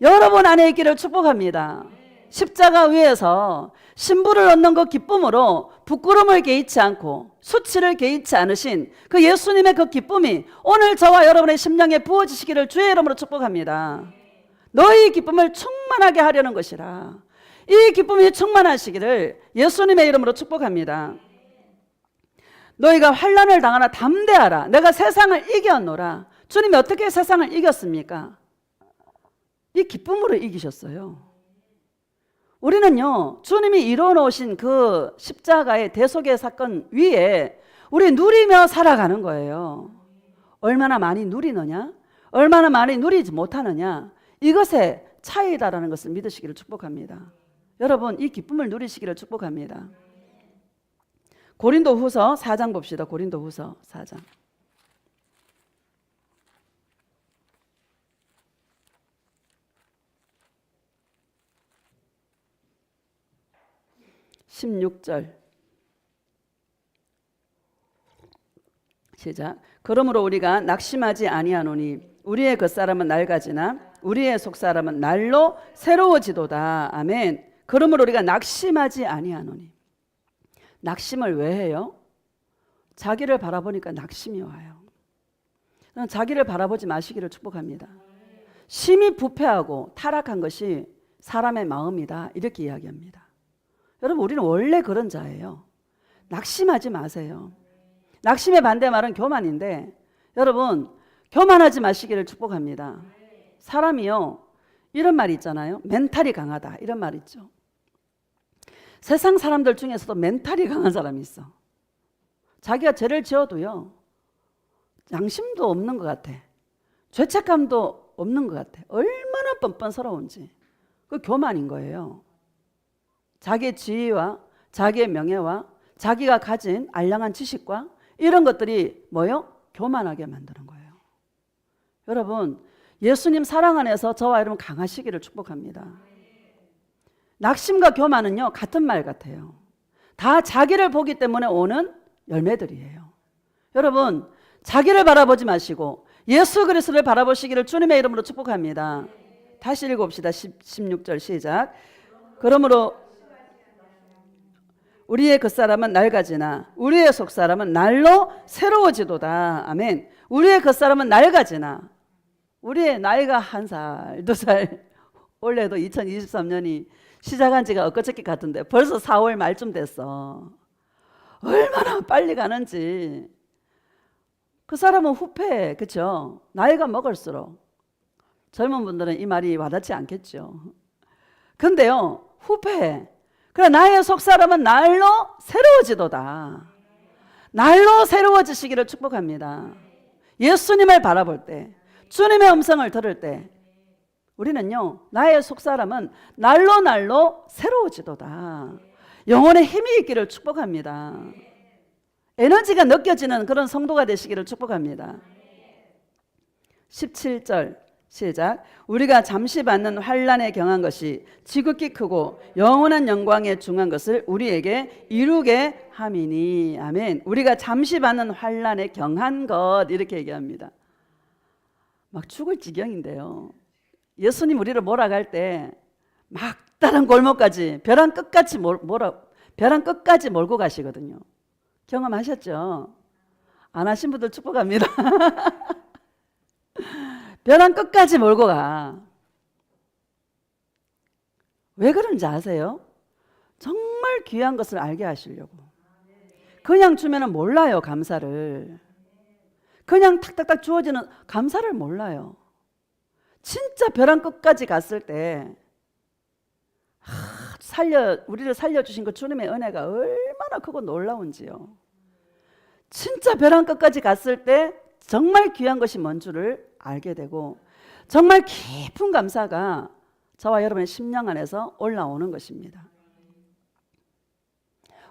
여러분 안에 있기를 축복합니다. 십자가 위에서 신부를 얻는 그 기쁨으로 부끄러움을 개의치 않고 수치를 개의치 않으신 그 예수님의 그 기쁨이 오늘 저와 여러분의 심령에 부어지시기를 주의 이름으로 축복합니다. 너희 기쁨을 충만하게 하려는 것이라. 이 기쁨이 충만하시기를 예수님의 이름으로 축복합니다. 너희가 환난을 당하나 담대하라. 내가 세상을 이겼노라. 주님이 어떻게 세상을 이겼습니까? 이 기쁨으로 이기셨어요. 우리는요 주님이 이루어 놓으신 그 십자가의 대속의 사건 위에 우리 누리며 살아가는 거예요. 얼마나 많이 누리느냐, 얼마나 많이 누리지 못하느냐, 이것의 차이다라는 것을 믿으시기를 축복합니다. 여러분 이 기쁨을 누리시기를 축복합니다. 고린도후서 4장 봅시다. 고린도후서 4장 16절 시작. 그러므로 우리가 낙심하지 아니하노니 우리의 겉사람은 낡아지나 우리의 속사람은 날로 새로워지도다. 아멘. 그러므로 우리가 낙심하지 아니하노니. 낙심을 왜 해요? 자기를 바라보니까 낙심이 와요. 자기를 바라보지 마시기를 축복합니다. 심히 부패하고 타락한 것이 사람의 마음이다, 이렇게 이야기합니다. 여러분 우리는 원래 그런 자예요. 낙심하지 마세요. 낙심의 반대말은 교만인데 여러분 교만하지 마시기를 축복합니다. 사람이요 이런 말이 있잖아요. 멘탈이 강하다, 이런 말 있죠. 세상 사람들 중에서도 멘탈이 강한 사람이 있어. 자기가 죄를 지어도요 양심도 없는 것 같아. 죄책감도 없는 것 같아. 얼마나 뻔뻔스러운지. 그 교만인 거예요. 자기의 지위와 자기의 명예와 자기가 가진 알량한 지식과 이런 것들이 뭐요? 교만하게 만드는 거예요. 여러분 예수님 사랑 안에서 저와 여러분 강하시기를 축복합니다. 낙심과 교만은요 같은 말 같아요. 다 자기를 보기 때문에 오는 열매들이에요. 여러분 자기를 바라보지 마시고 예수 그리스도를 바라보시기를 주님의 이름으로 축복합니다. 다시 읽어봅시다. 16절 시작. 그러므로 우리의 겉사람은 낡아지나 우리의 속사람은 날로 새로워지도다. 아멘. 우리의 겉사람은 낡아지나 우리의 나이가 1살, 2살 올해도 2023년이 시작한 지가 엊그저께 같은데 벌써 4월 말쯤 됐어. 얼마나 빨리 가는지. 그 사람은 후패, 그렇죠? 나이가 먹을수록. 젊은 분들은 이 말이 와닿지 않겠죠. 근데요, 후패. 그래, 나의 속사람은 날로 새로워지도다. 날로 새로워지시기를 축복합니다. 예수님을 바라볼 때, 주님의 음성을 들을 때 우리는요, 나의 속사람은 날로 새로워지도다. 영혼의 힘이 있기를 축복합니다. 에너지가 느껴지는 그런 성도가 되시기를 축복합니다. 17절 시작. 우리가 잠시 받는 환난에 경한 것이 지극히 크고 영원한 영광에 중한 것을 우리에게 이루게 함이니. 아멘. 우리가 잠시 받는 환난에 경한 것, 이렇게 얘기합니다. 막 죽을 지경인데요, 예수님 우리를 몰아갈 때 막다른 골목까지 벼랑 끝까지 몰고 가시거든요. 경험하셨죠? 안 하신 분들 축복합니다. 벼랑 끝까지 몰고 가. 왜 그런지 아세요? 정말 귀한 것을 알게 하시려고. 그냥 주면은 몰라요, 감사를. 그냥 탁탁탁 주어지는 감사를 몰라요. 진짜 벼랑 끝까지 갔을 때 우리를 살려주신 그 주님의 은혜가 얼마나 크고 놀라운지요. 진짜 벼랑 끝까지 갔을 때 정말 귀한 것이 뭔 줄을 알게 되고 정말 깊은 감사가 저와 여러분의 심령 안에서 올라오는 것입니다.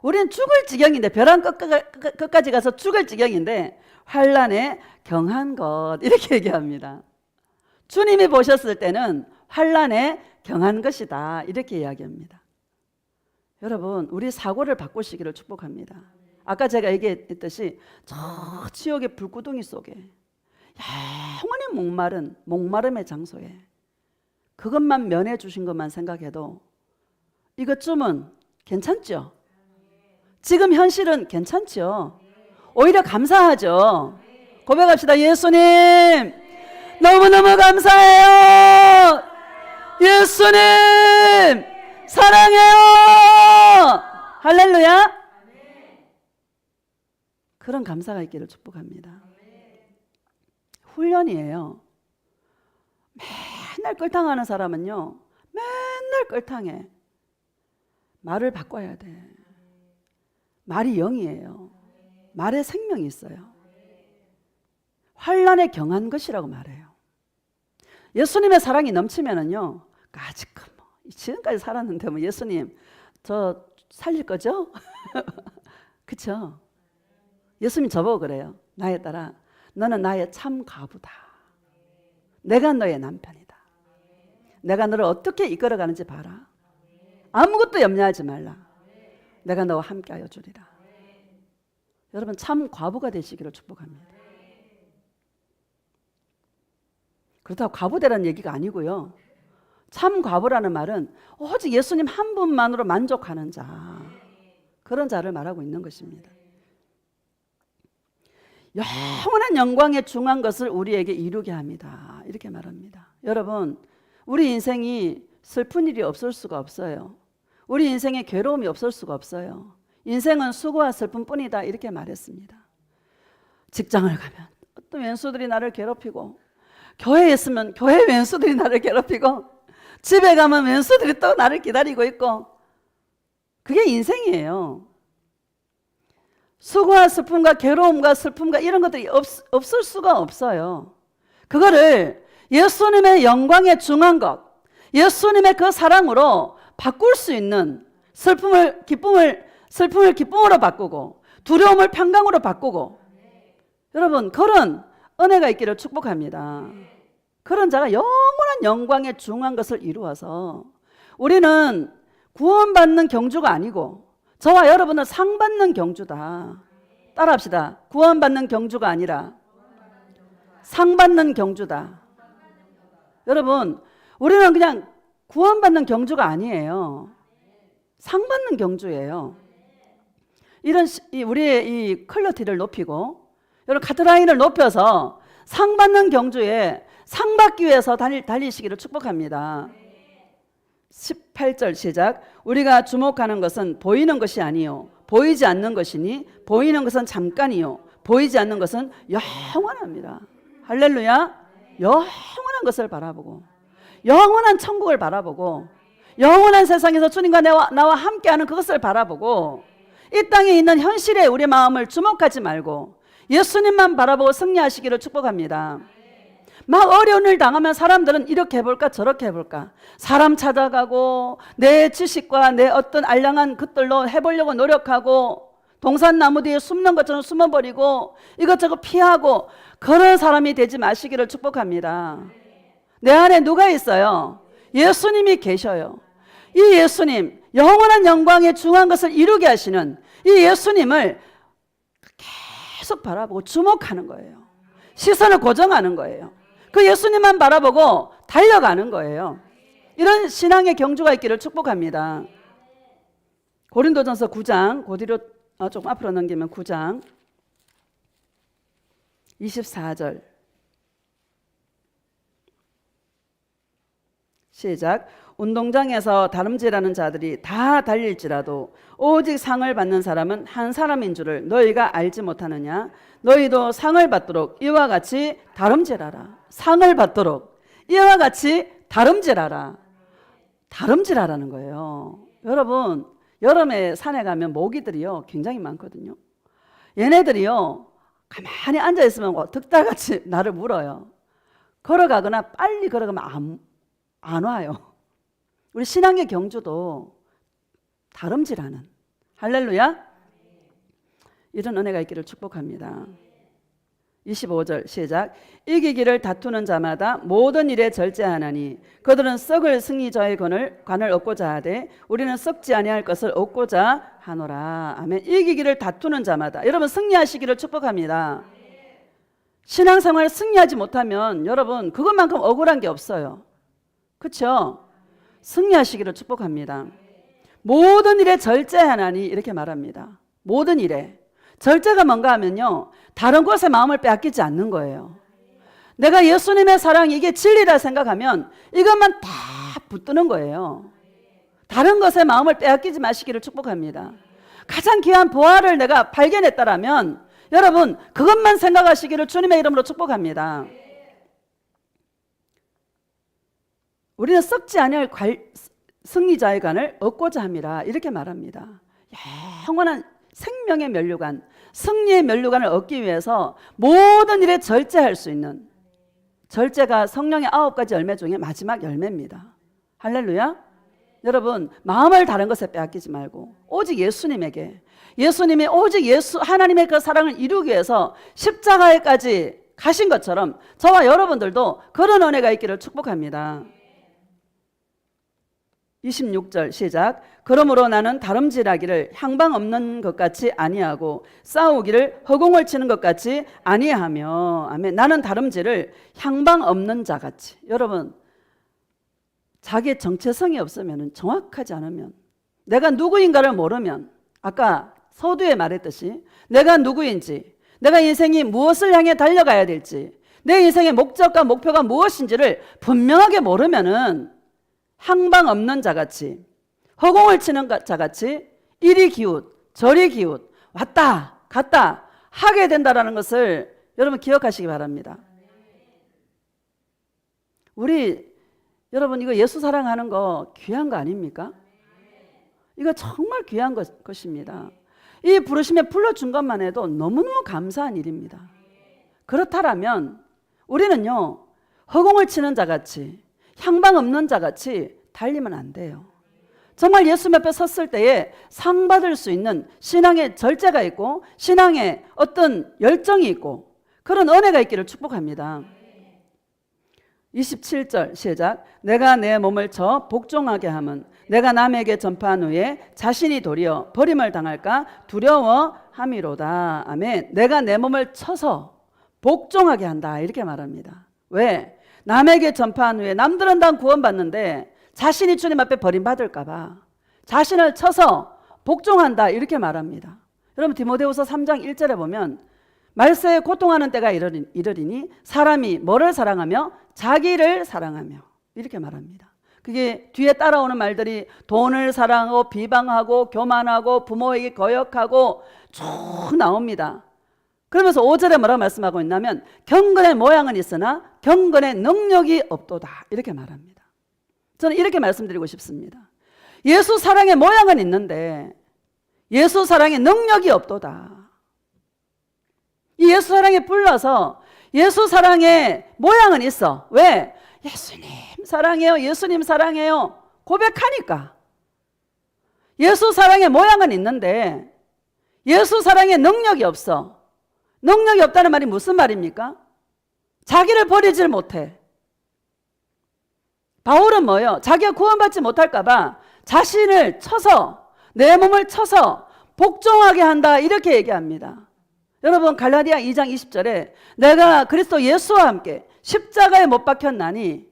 우리는 죽을 지경인데, 벼랑 끝까지 가서 죽을 지경인데 환난에 경한 것, 이렇게 얘기합니다. 주님이 보셨을 때는 환난에 경한 것이다, 이렇게 이야기합니다. 여러분, 우리 사고를 바꾸시기를 축복합니다. 아까 제가 얘기했듯이 저 지옥의 불구덩이 속에 영원히 목마름의 장소에 그것만 면해 주신 것만 생각해도 이것쯤은 괜찮죠? 지금 현실은 괜찮죠? 오히려 감사하죠? 고백합시다. 예수님 너무너무 감사해요. 예수님 사랑해요. 할렐루야. 그런 감사가 있기를 축복합니다. 훈련이에요. 맨날 끌탕하는 사람은요, 맨날 끌탕해. 말을 바꿔야 돼. 말이 영이에요. 말에 생명이 있어요. 환난에 경한 것이라고 말해요. 예수님의 사랑이 넘치면은요, 아직껏 지금까지 살았는데 예수님 저 살릴 거죠? 그렇죠? 예수님 저보고 그래요. 나에 따라 너는 나의 참 과부다. 내가 너의 남편이다. 내가 너를 어떻게 이끌어가는지 봐라. 아무것도 염려하지 말라. 내가 너와 함께하여 주리라. 여러분, 참 과부가 되시기를 축복합니다. 그렇다고 과부되라는 얘기가 아니고요. 참 과부라는 말은 오직 예수님 한 분만으로 만족하는 자, 그런 자를 말하고 있는 것입니다. 영원한 영광에 중한 것을 우리에게 이루게 합니다, 이렇게 말합니다. 여러분, 우리 인생이 슬픈 일이 없을 수가 없어요. 우리 인생에 괴로움이 없을 수가 없어요. 인생은 수고와 슬픔뿐이다, 이렇게 말했습니다. 직장을 가면 어떤 왼수들이 나를 괴롭히고, 교회에 있으면 교회 왼수들이 나를 괴롭히고, 집에 가면 왼수들이 또 나를 기다리고 있고, 그게 인생이에요. 수고와 슬픔과 괴로움과 슬픔과 이런 것들이 없을 수가 없어요. 그거를 예수님의 영광에 중한 것, 예수님의 그 사랑으로 바꿀 수 있는, 슬픔을 기쁨으로 바꾸고 두려움을 평강으로 바꾸고, 여러분, 그런 은혜가 있기를 축복합니다. 그런 자가 영원한 영광에 중한 것을 이루어서 우리는 구원받는 경주가 아니고 저와 여러분은 상 받는 경주다. 따라합시다. 구원받는 경주가 아니라 상 받는 경주다. 여러분, 우리는 그냥 구원받는 경주가 아니에요. 상 받는 경주예요. 이런 우리의 이 퀄리티를 높이고 여러분 카트라인을 높여서 상 받는 경주에 상 받기 위해서 달리시기를 축복합니다. 18절 시작. 우리가 주목하는 것은 보이는 것이 아니요 보이지 않는 것이니 보이는 것은 잠깐이요 보이지 않는 것은 영원합니다. 할렐루야. 영원한 것을 바라보고 영원한 천국을 바라보고 영원한 세상에서 주님과 나와 함께하는 그것을 바라보고 이 땅에 있는 현실에 우리 마음을 주목하지 말고 예수님만 바라보고 승리하시기를 축복합니다. 막 어려운 일 당하면 사람들은 이렇게 해볼까 저렇게 해볼까 사람 찾아가고 내 지식과 내 어떤 알량한 것들로 해보려고 노력하고 동산나무 뒤에 숨는 것처럼 숨어버리고 이것저것 피하고 그런 사람이 되지 마시기를 축복합니다. 내 안에 누가 있어요? 예수님이 계셔요. 이 예수님 영원한 영광의 중요한 것을 이루게 하시는 이 예수님을 계속 바라보고 주목하는 거예요. 시선을 고정하는 거예요. 그 예수님만 바라보고 달려가는 거예요. 이런 신앙의 경주가 있기를 축복합니다. 고린도전서 9장 고디로 조금 앞으로 넘기면 9장 24절 시작. 운동장에서 다름질하는 자들이 다 달릴지라도 오직 상을 받는 사람은 한 사람인 줄을 너희가 알지 못하느냐. 너희도 상을 받도록 이와 같이 다름질하라. 상을 받도록 이와 같이 다름질하라. 다름질하라는 거예요. 여러분 여름에 산에 가면 모기들이요 굉장히 많거든요. 얘네들이요 가만히 앉아있으면 득달같이 나를 물어요. 걸어가거나 빨리 걸어가면 안 와요. 우리 신앙의 경주도 다름질하는 할렐루야. 이런 은혜가 있기를 축복합니다. 25절 시작. 이기기를 다투는 자마다 모든 일에 절제하나니 그들은 썩을 승리자의 관을 얻고자 하되 우리는 썩지 아니할 것을 얻고자 하노라. 아멘. 이기기를 다투는 자마다 여러분 승리하시기를 축복합니다. 신앙생활 승리하지 못하면 여러분 그것만큼 억울한 게 없어요. 그렇죠? 승리하시기를 축복합니다. 모든 일에 절제하나니 이렇게 말합니다. 모든 일에 절제가 뭔가 하면요 다른 것에 마음을 빼앗기지 않는 거예요. 내가 예수님의 사랑 이게 진리라 생각하면 이것만 다 붙드는 거예요. 다른 것에 마음을 빼앗기지 마시기를 축복합니다. 가장 귀한 보화를 내가 발견했다라면 여러분 그것만 생각하시기를 주님의 이름으로 축복합니다. 우리는 썩지 아니할 승리자의 관을 얻고자 함이라 이렇게 말합니다. 영원한 생명의 면류관, 승리의 면류관을 얻기 위해서 모든 일에 절제할 수 있는 절제가 성령의 9가지 열매 중에 마지막 열매입니다. 할렐루야. 여러분 마음을 다른 것에 빼앗기지 말고 오직 예수님에게 예수님이 오직 하나님의 그 사랑을 이루기 위해서 십자가에까지 가신 것처럼 저와 여러분들도 그런 은혜가 있기를 축복합니다. 26절 시작. 그러므로 나는 다름질하기를 향방 없는 것 같이 아니하고 싸우기를 허공을 치는 것 같이 아니하며 아멘. 나는 다름질을 향방 없는 자 같이. 여러분 자기의 정체성이 없으면 정확하지 않으면 내가 누구인가를 모르면 아까 서두에 말했듯이 내가 누구인지 내가 인생이 무엇을 향해 달려가야 될지 내 인생의 목적과 목표가 무엇인지를 분명하게 모르면은 향방 없는 자같이 허공을 치는 자같이 이리 기웃 저리 기웃 왔다 갔다 하게 된다라는 것을 여러분 기억하시기 바랍니다. 우리 여러분 이거 예수 사랑하는 거 귀한 거 아닙니까? 이거 정말 귀한 것입니다. 이 부르심에 불러준 것만 해도 너무너무 감사한 일입니다. 그렇다면 우리는요 허공을 치는 자같이 향방 없는 자같이 달리면 안 돼요. 정말 예수님 앞에 섰을 때에 상 받을 수 있는 신앙의 절제가 있고 신앙의 어떤 열정이 있고 그런 은혜가 있기를 축복합니다. 27절 시작. 내가 내 몸을 쳐 복종하게 함은 내가 남에게 전파한 후에 자신이 도리어 버림을 당할까 두려워함이로다. 아멘. 내가 내 몸을 쳐서 복종하게 한다 이렇게 말합니다. 왜? 남에게 전파한 후에 남들은 다 구원받는데 자신이 주님 앞에 버림받을까 봐 자신을 쳐서 복종한다 이렇게 말합니다. 여러분 디모데후서 3장 1절에 보면 말세에 고통하는 때가 이르리니 사람이 뭐를 사랑하며 자기를 사랑하며 이렇게 말합니다. 그게 뒤에 따라오는 말들이 돈을 사랑하고 비방하고 교만하고 부모에게 거역하고 쭉 나옵니다. 그러면서 5절에 뭐라고 말씀하고 있냐면 경건의 모양은 있으나 경건의 능력이 없도다 이렇게 말합니다. 저는 이렇게 말씀드리고 싶습니다. 예수 사랑의 모양은 있는데 예수 사랑의 능력이 없도다. 이 예수 사랑에 불러서 예수 사랑의 모양은 있어. 왜? 예수님 사랑해요. 예수님 사랑해요. 고백하니까. 예수 사랑의 모양은 있는데 예수 사랑의 능력이 없어. 능력이 없다는 말이 무슨 말입니까? 자기를 버리질 못해. 바울은 뭐예요? 자기가 구원받지 못할까 봐 자신을 쳐서 내 몸을 쳐서 복종하게 한다 이렇게 얘기합니다. 여러분 갈라디아 2장 20절에 내가 그리스도 예수와 함께 십자가에 못 박혔나니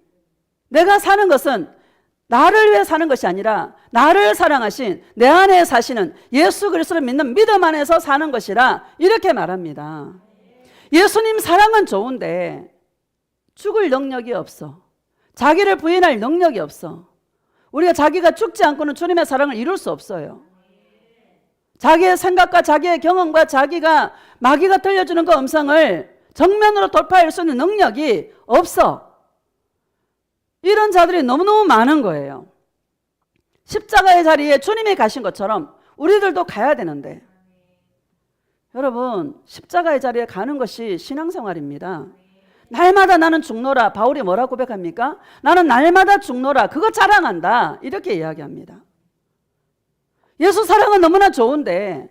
내가 사는 것은 나를 위해 사는 것이 아니라 나를 사랑하신 내 안에 사시는 예수 그리스도를 믿는 믿음 안에서 사는 것이라 이렇게 말합니다. 예수님 사랑은 좋은데 죽을 능력이 없어. 자기를 부인할 능력이 없어. 우리가 자기가 죽지 않고는 주님의 사랑을 이룰 수 없어요. 자기의 생각과 자기의 경험과 자기가 마귀가 들려주는 그 음성을 정면으로 돌파할 수 있는 능력이 없어. 이런 자들이 너무너무 많은 거예요. 십자가의 자리에 주님이 가신 것처럼 우리들도 가야 되는데 여러분 십자가의 자리에 가는 것이 신앙생활입니다. 날마다 나는 죽노라. 바울이 뭐라고 고백합니까? 나는 날마다 죽노라. 그거 자랑한다. 이렇게 이야기합니다. 예수 사랑은 너무나 좋은데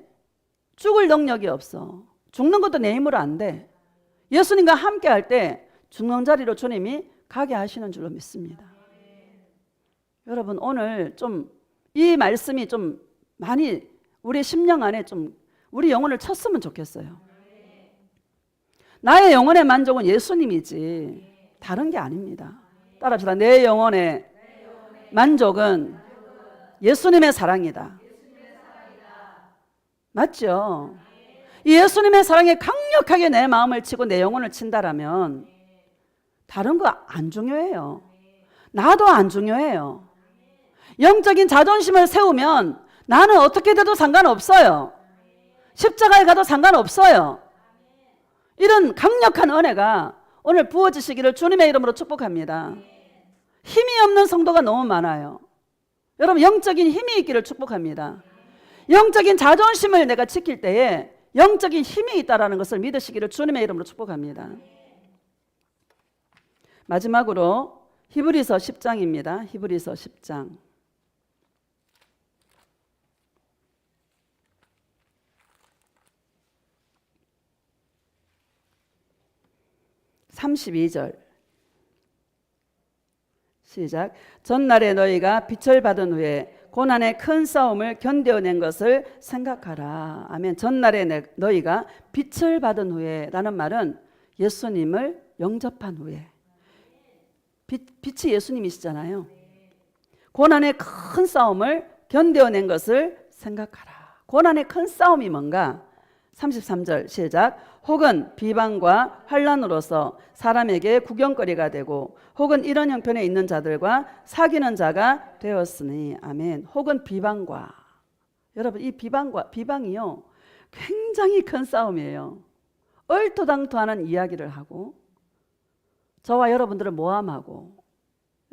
죽을 능력이 없어. 죽는 것도 내 힘으로 안 돼. 예수님과 함께 할 때 죽는 자리로 주님이 가게 하시는 줄로 믿습니다. 여러분 오늘 좀 이 말씀이 좀 많이 우리 심령 안에 좀 우리 영혼을 쳤으면 좋겠어요. 나의 영혼의 만족은 예수님이지 다른 게 아닙니다. 따라합시다. 내 영혼의 만족은 예수님의 사랑이다. 맞죠? 이 예수님의 사랑에 강력하게 내 마음을 치고 내 영혼을 친다라면 다른 거 안 중요해요. 나도 안 중요해요. 영적인 자존심을 세우면 나는 어떻게 돼도 상관없어요. 십자가에 가도 상관없어요. 이런 강력한 은혜가 오늘 부어지시기를 주님의 이름으로 축복합니다. 힘이 없는 성도가 너무 많아요. 여러분 영적인 힘이 있기를 축복합니다. 영적인 자존심을 내가 지킬 때에 영적인 힘이 있다는 것을 믿으시기를 주님의 이름으로 축복합니다. 마지막으로 히브리서 10장입니다. 히브리서 10장 32절 시작. 전날에 너희가 빛을 받은 후에 고난의 큰 싸움을 견뎌낸 것을 생각하라. 아멘. 전날에 너희가 빛을 받은 후에 라는 말은 예수님을 영접한 후에 빛이 예수님이시잖아요. 고난의 큰 싸움을 견뎌낸 것을 생각하라. 고난의 큰 싸움이 뭔가? 33절 시작. 혹은 비방과 환난으로서 사람에게 구경거리가 되고 혹은 이런 형편에 있는 자들과 사귀는 자가 되었으니 아멘. 혹은 비방과 여러분 이 비방이요 굉장히 큰 싸움이에요. 얼토당토하는 이야기를 하고 저와 여러분들을 모함하고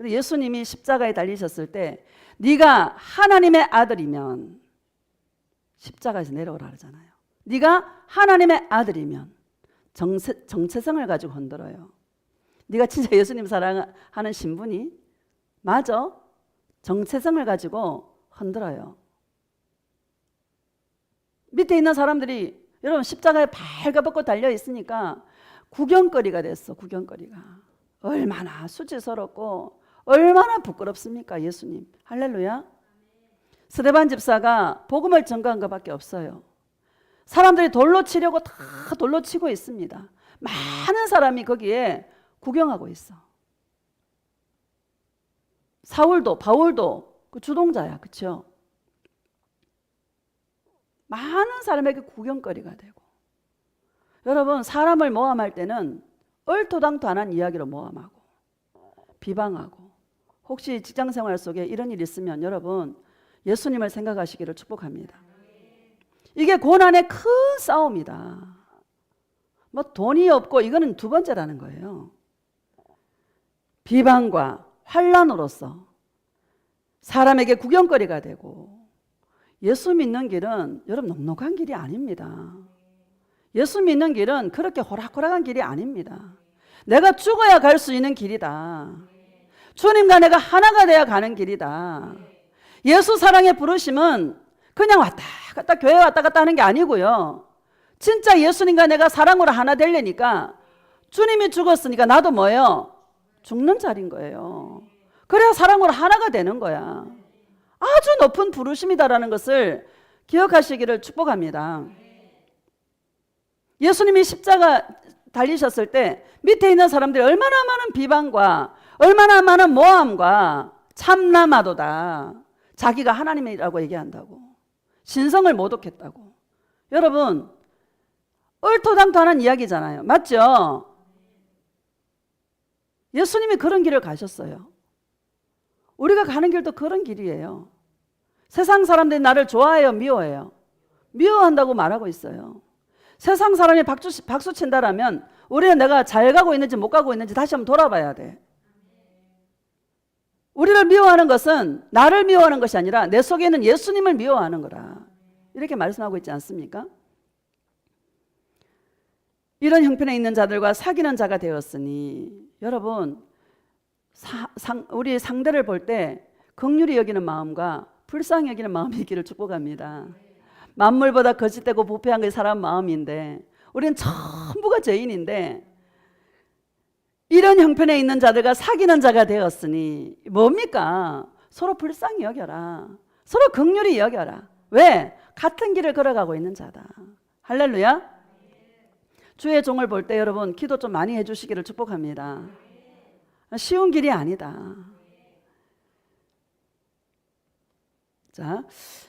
예수님이 십자가에 달리셨을 때 네가 하나님의 아들이면 십자가에서 내려오라 그러잖아요. 네가 하나님의 아들이면 정체성을 가지고 흔들어요. 네가 진짜 예수님 사랑하는 신분이 맞아? 정체성을 가지고 흔들어요. 밑에 있는 사람들이 여러분 십자가에 발가벗고 달려 있으니까 구경거리가 됐어. 구경거리가. 얼마나 수치스럽고 얼마나 부끄럽습니까? 예수님. 할렐루야. 스데반 집사가 복음을 전가한 것밖에 없어요. 사람들이 돌로 치려고 다 돌로 치고 있습니다. 많은 사람이 거기에 구경하고 있어. 사울도 바울도 그 주동자야. 그렇죠? 많은 사람에게 구경거리가 되고. 여러분, 사람을 모함할 때는 얼토당토안한 이야기로 모함하고 비방하고, 혹시 직장생활 속에 이런 일이 있으면 여러분 예수님을 생각하시기를 축복합니다. 이게 고난의 큰 싸움이다. 뭐 돈이 없고, 이거는 두 번째라는 거예요. 비방과 환란으로서 사람에게 구경거리가 되고. 예수 믿는 길은 여러분 넉넉한 길이 아닙니다. 예수 믿는 길은 그렇게 호락호락한 길이 아닙니다. 내가 죽어야 갈 수 있는 길이다. 주님과 내가 하나가 돼야 가는 길이다. 예수 사랑의 부르심은 그냥 왔다 갔다 교회 왔다 갔다 하는 게 아니고요. 진짜 예수님과 내가 사랑으로 하나 되려니까 주님이 죽었으니까 나도 뭐예요? 죽는 자리인 거예요. 그래야 사랑으로 하나가 되는 거야. 아주 높은 부르심이다라는 것을 기억하시기를 축복합니다. 예수님이 십자가 달리셨을 때 밑에 있는 사람들이 얼마나 많은 비방과 얼마나 많은 모함과 참남하도다. 자기가 하나님이라고 얘기한다고, 신성을 모독했다고. 여러분, 얼토당토하는 이야기잖아요. 맞죠? 예수님이 그런 길을 가셨어요. 우리가 가는 길도 그런 길이에요. 세상 사람들이 나를 좋아해요, 미워해요? 미워한다고 말하고 있어요. 세상 사람이 박수 친다라면 우리는 내가 잘 가고 있는지 못 가고 있는지 다시 한번 돌아봐야 돼. 우리를 미워하는 것은 나를 미워하는 것이 아니라 내 속에 있는 예수님을 미워하는 거라. 이렇게 말씀하고 있지 않습니까? 이런 형편에 있는 자들과 사귀는 자가 되었으니, 여러분 우리 상대를 볼 때 긍휼히 여기는 마음과 불쌍히 여기는 마음이 있기를 축복합니다. 만물보다 거짓되고 부패한 게 사람 마음인데 우리는 전부가 죄인인데, 이런 형편에 있는 자들과 사귀는 자가 되었으니 뭡니까? 서로 불쌍히 여겨라. 서로 긍휼히 여겨라. 왜? 같은 길을 걸어가고 있는 자다. 할렐루야. 주의 종을 볼 때 여러분 기도 좀 많이 해주시기를 축복합니다. 쉬운 길이 아니다. 자,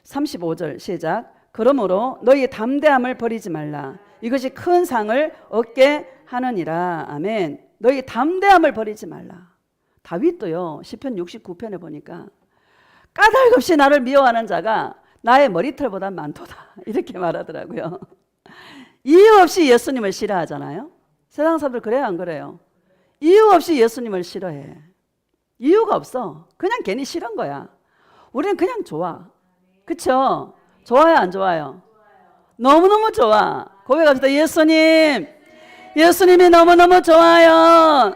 35절 시작. 그러므로 너희 담대함을 버리지 말라. 이것이 큰 상을 얻게 하느니라. 아멘. 너희 담대함을 버리지 말라. 다윗도요, 시편 69편에 보니까 까닭없이 나를 미워하는 자가 나의 머리털보다 많도다, 이렇게 말하더라고요. 이유 없이 예수님을 싫어하잖아요. 세상 사람들 그래요, 안 그래요? 이유 없이 예수님을 싫어해. 이유가 없어. 그냥 괜히 싫은 거야. 우리는 그냥 좋아. 그쵸? 좋아요, 안 좋아요? 너무너무 좋아. 고백합시다. 예수님, 예수님이 너무너무 좋아요.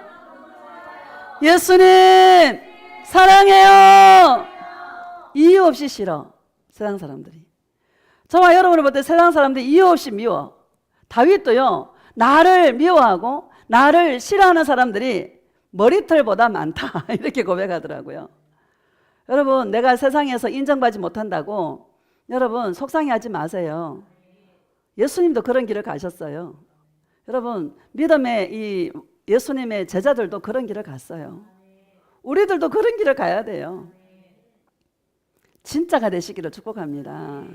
예수님 사랑해요. 이유 없이 싫어, 세상 사람들이. 저와 여러분을 볼 때 세상 사람들이 이유 없이 미워. 다윗도요, 나를 미워하고 나를 싫어하는 사람들이 머리털보다 많다, 이렇게 고백하더라고요. 여러분, 내가 세상에서 인정받지 못한다고 여러분 속상해하지 마세요. 예수님도 그런 길을 가셨어요. 여러분, 믿음의 이 예수님의 제자들도 그런 길을 갔어요. 우리들도 그런 길을 가야 돼요. 진짜가 되시기를 축복합니다.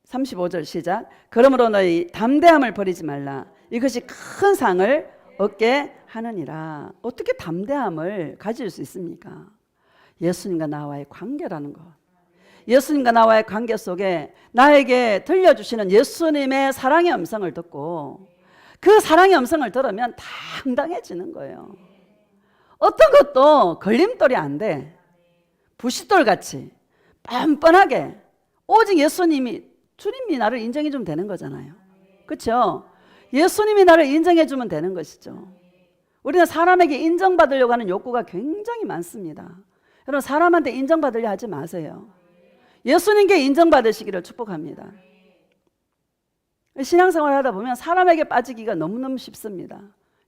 35절 시작. 그러므로 너희 담대함을 버리지 말라. 이것이 큰 상을 얻게 하느니라. 어떻게 담대함을 가질 수 있습니까? 예수님과 나와의 관계라는 것. 예수님과 나와의 관계 속에 나에게 들려주시는 예수님의 사랑의 음성을 듣고 그 사랑의 음성을 들으면 당당해지는 거예요. 어떤 것도 걸림돌이 안 돼. 부싯돌같이 뻔뻔하게 오직 예수님이, 주님이 나를 인정해 주면 되는 거잖아요. 그렇죠? 예수님이 나를 인정해 주면 되는 것이죠. 우리는 사람에게 인정받으려고 하는 욕구가 굉장히 많습니다. 여러분, 사람한테 인정받으려 하지 마세요. 예수님께 인정받으시기를 축복합니다. 신앙생활 하다 보면 사람에게 빠지기가 너무너무 쉽습니다.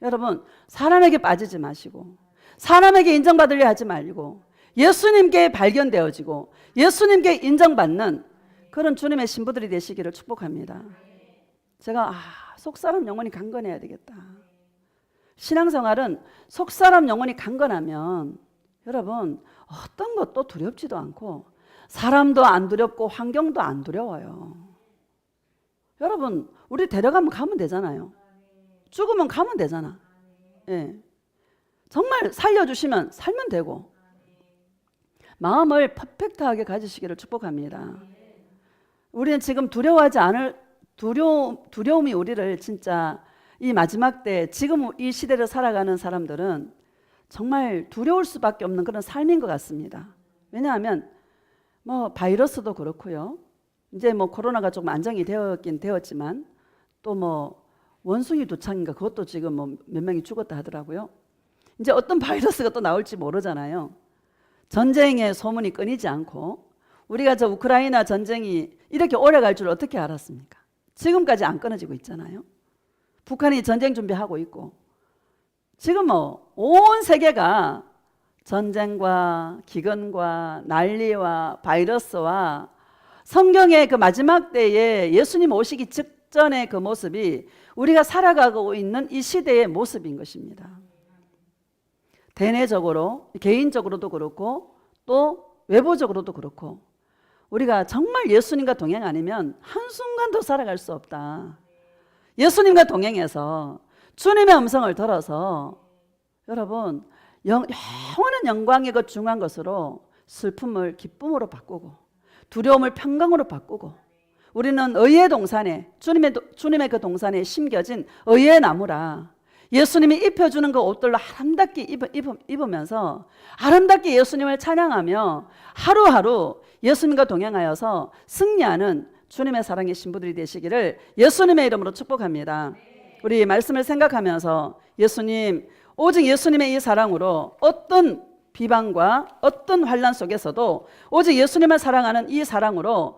여러분, 사람에게 빠지지 마시고 사람에게 인정받으려 하지 말고 예수님께 발견되어지고 예수님께 인정받는 그런 주님의 신부들이 되시기를 축복합니다. 제가 속사람 영혼이 강건해야 되겠다. 신앙생활은 속사람 영혼이 강건하면 여러분 어떤 것도 두렵지도 않고 사람도 안 두렵고 환경도 안 두려워요. 여러분 우리 데려가면 가면 되잖아요. 죽으면 가면 되잖아. 예. 정말 살려주시면 살면 되고 마음을 퍼펙트하게 가지시기를 축복합니다. 우리는 지금 두려워하지 않을 두려움이 우리를 진짜 이 마지막 때 지금 이 시대를 살아가는 사람들은 정말 두려울 수밖에 없는 그런 삶인 것 같습니다. 왜냐하면 뭐 바이러스도 그렇고요. 이제 뭐 코로나가 조금 안정이 되었긴 되었지만 또 뭐 원숭이 두창인가 그것도 지금 뭐 몇 명이 죽었다 하더라고요. 이제 어떤 바이러스가 또 나올지 모르잖아요. 전쟁의 소문이 끊이지 않고 우리가 저 우크라이나 전쟁이 이렇게 오래 갈 줄 어떻게 알았습니까? 지금까지 안 끊어지고 있잖아요. 북한이 전쟁 준비하고 있고 지금 뭐 온 세계가 전쟁과 기근과 난리와 바이러스와 성경의 그 마지막 때에 예수님 오시기 직전의 그 모습이 우리가 살아가고 있는 이 시대의 모습인 것입니다. 대내적으로 개인적으로도 그렇고 또 외부적으로도 그렇고 우리가 정말 예수님과 동행 아니면 한순간도 살아갈 수 없다. 예수님과 동행해서 주님의 음성을 들어서 여러분 영원한 영광의 그 중요한 것으로 슬픔을 기쁨으로 바꾸고 두려움을 평강으로 바꾸고 우리는 의의 동산에 주님의 그 동산에 심겨진 의의 나무라. 예수님이 입혀주는 그 옷들로 아름답게 입으면서 아름답게 예수님을 찬양하며 하루하루 예수님과 동행하여서 승리하는 주님의 사랑의 신부들이 되시기를 예수님의 이름으로 축복합니다. 우리 말씀을 생각하면서 예수님, 오직 예수님의 이 사랑으로 어떤 비방과 어떤 환난 속에서도 오직 예수님을 사랑하는 이 사랑으로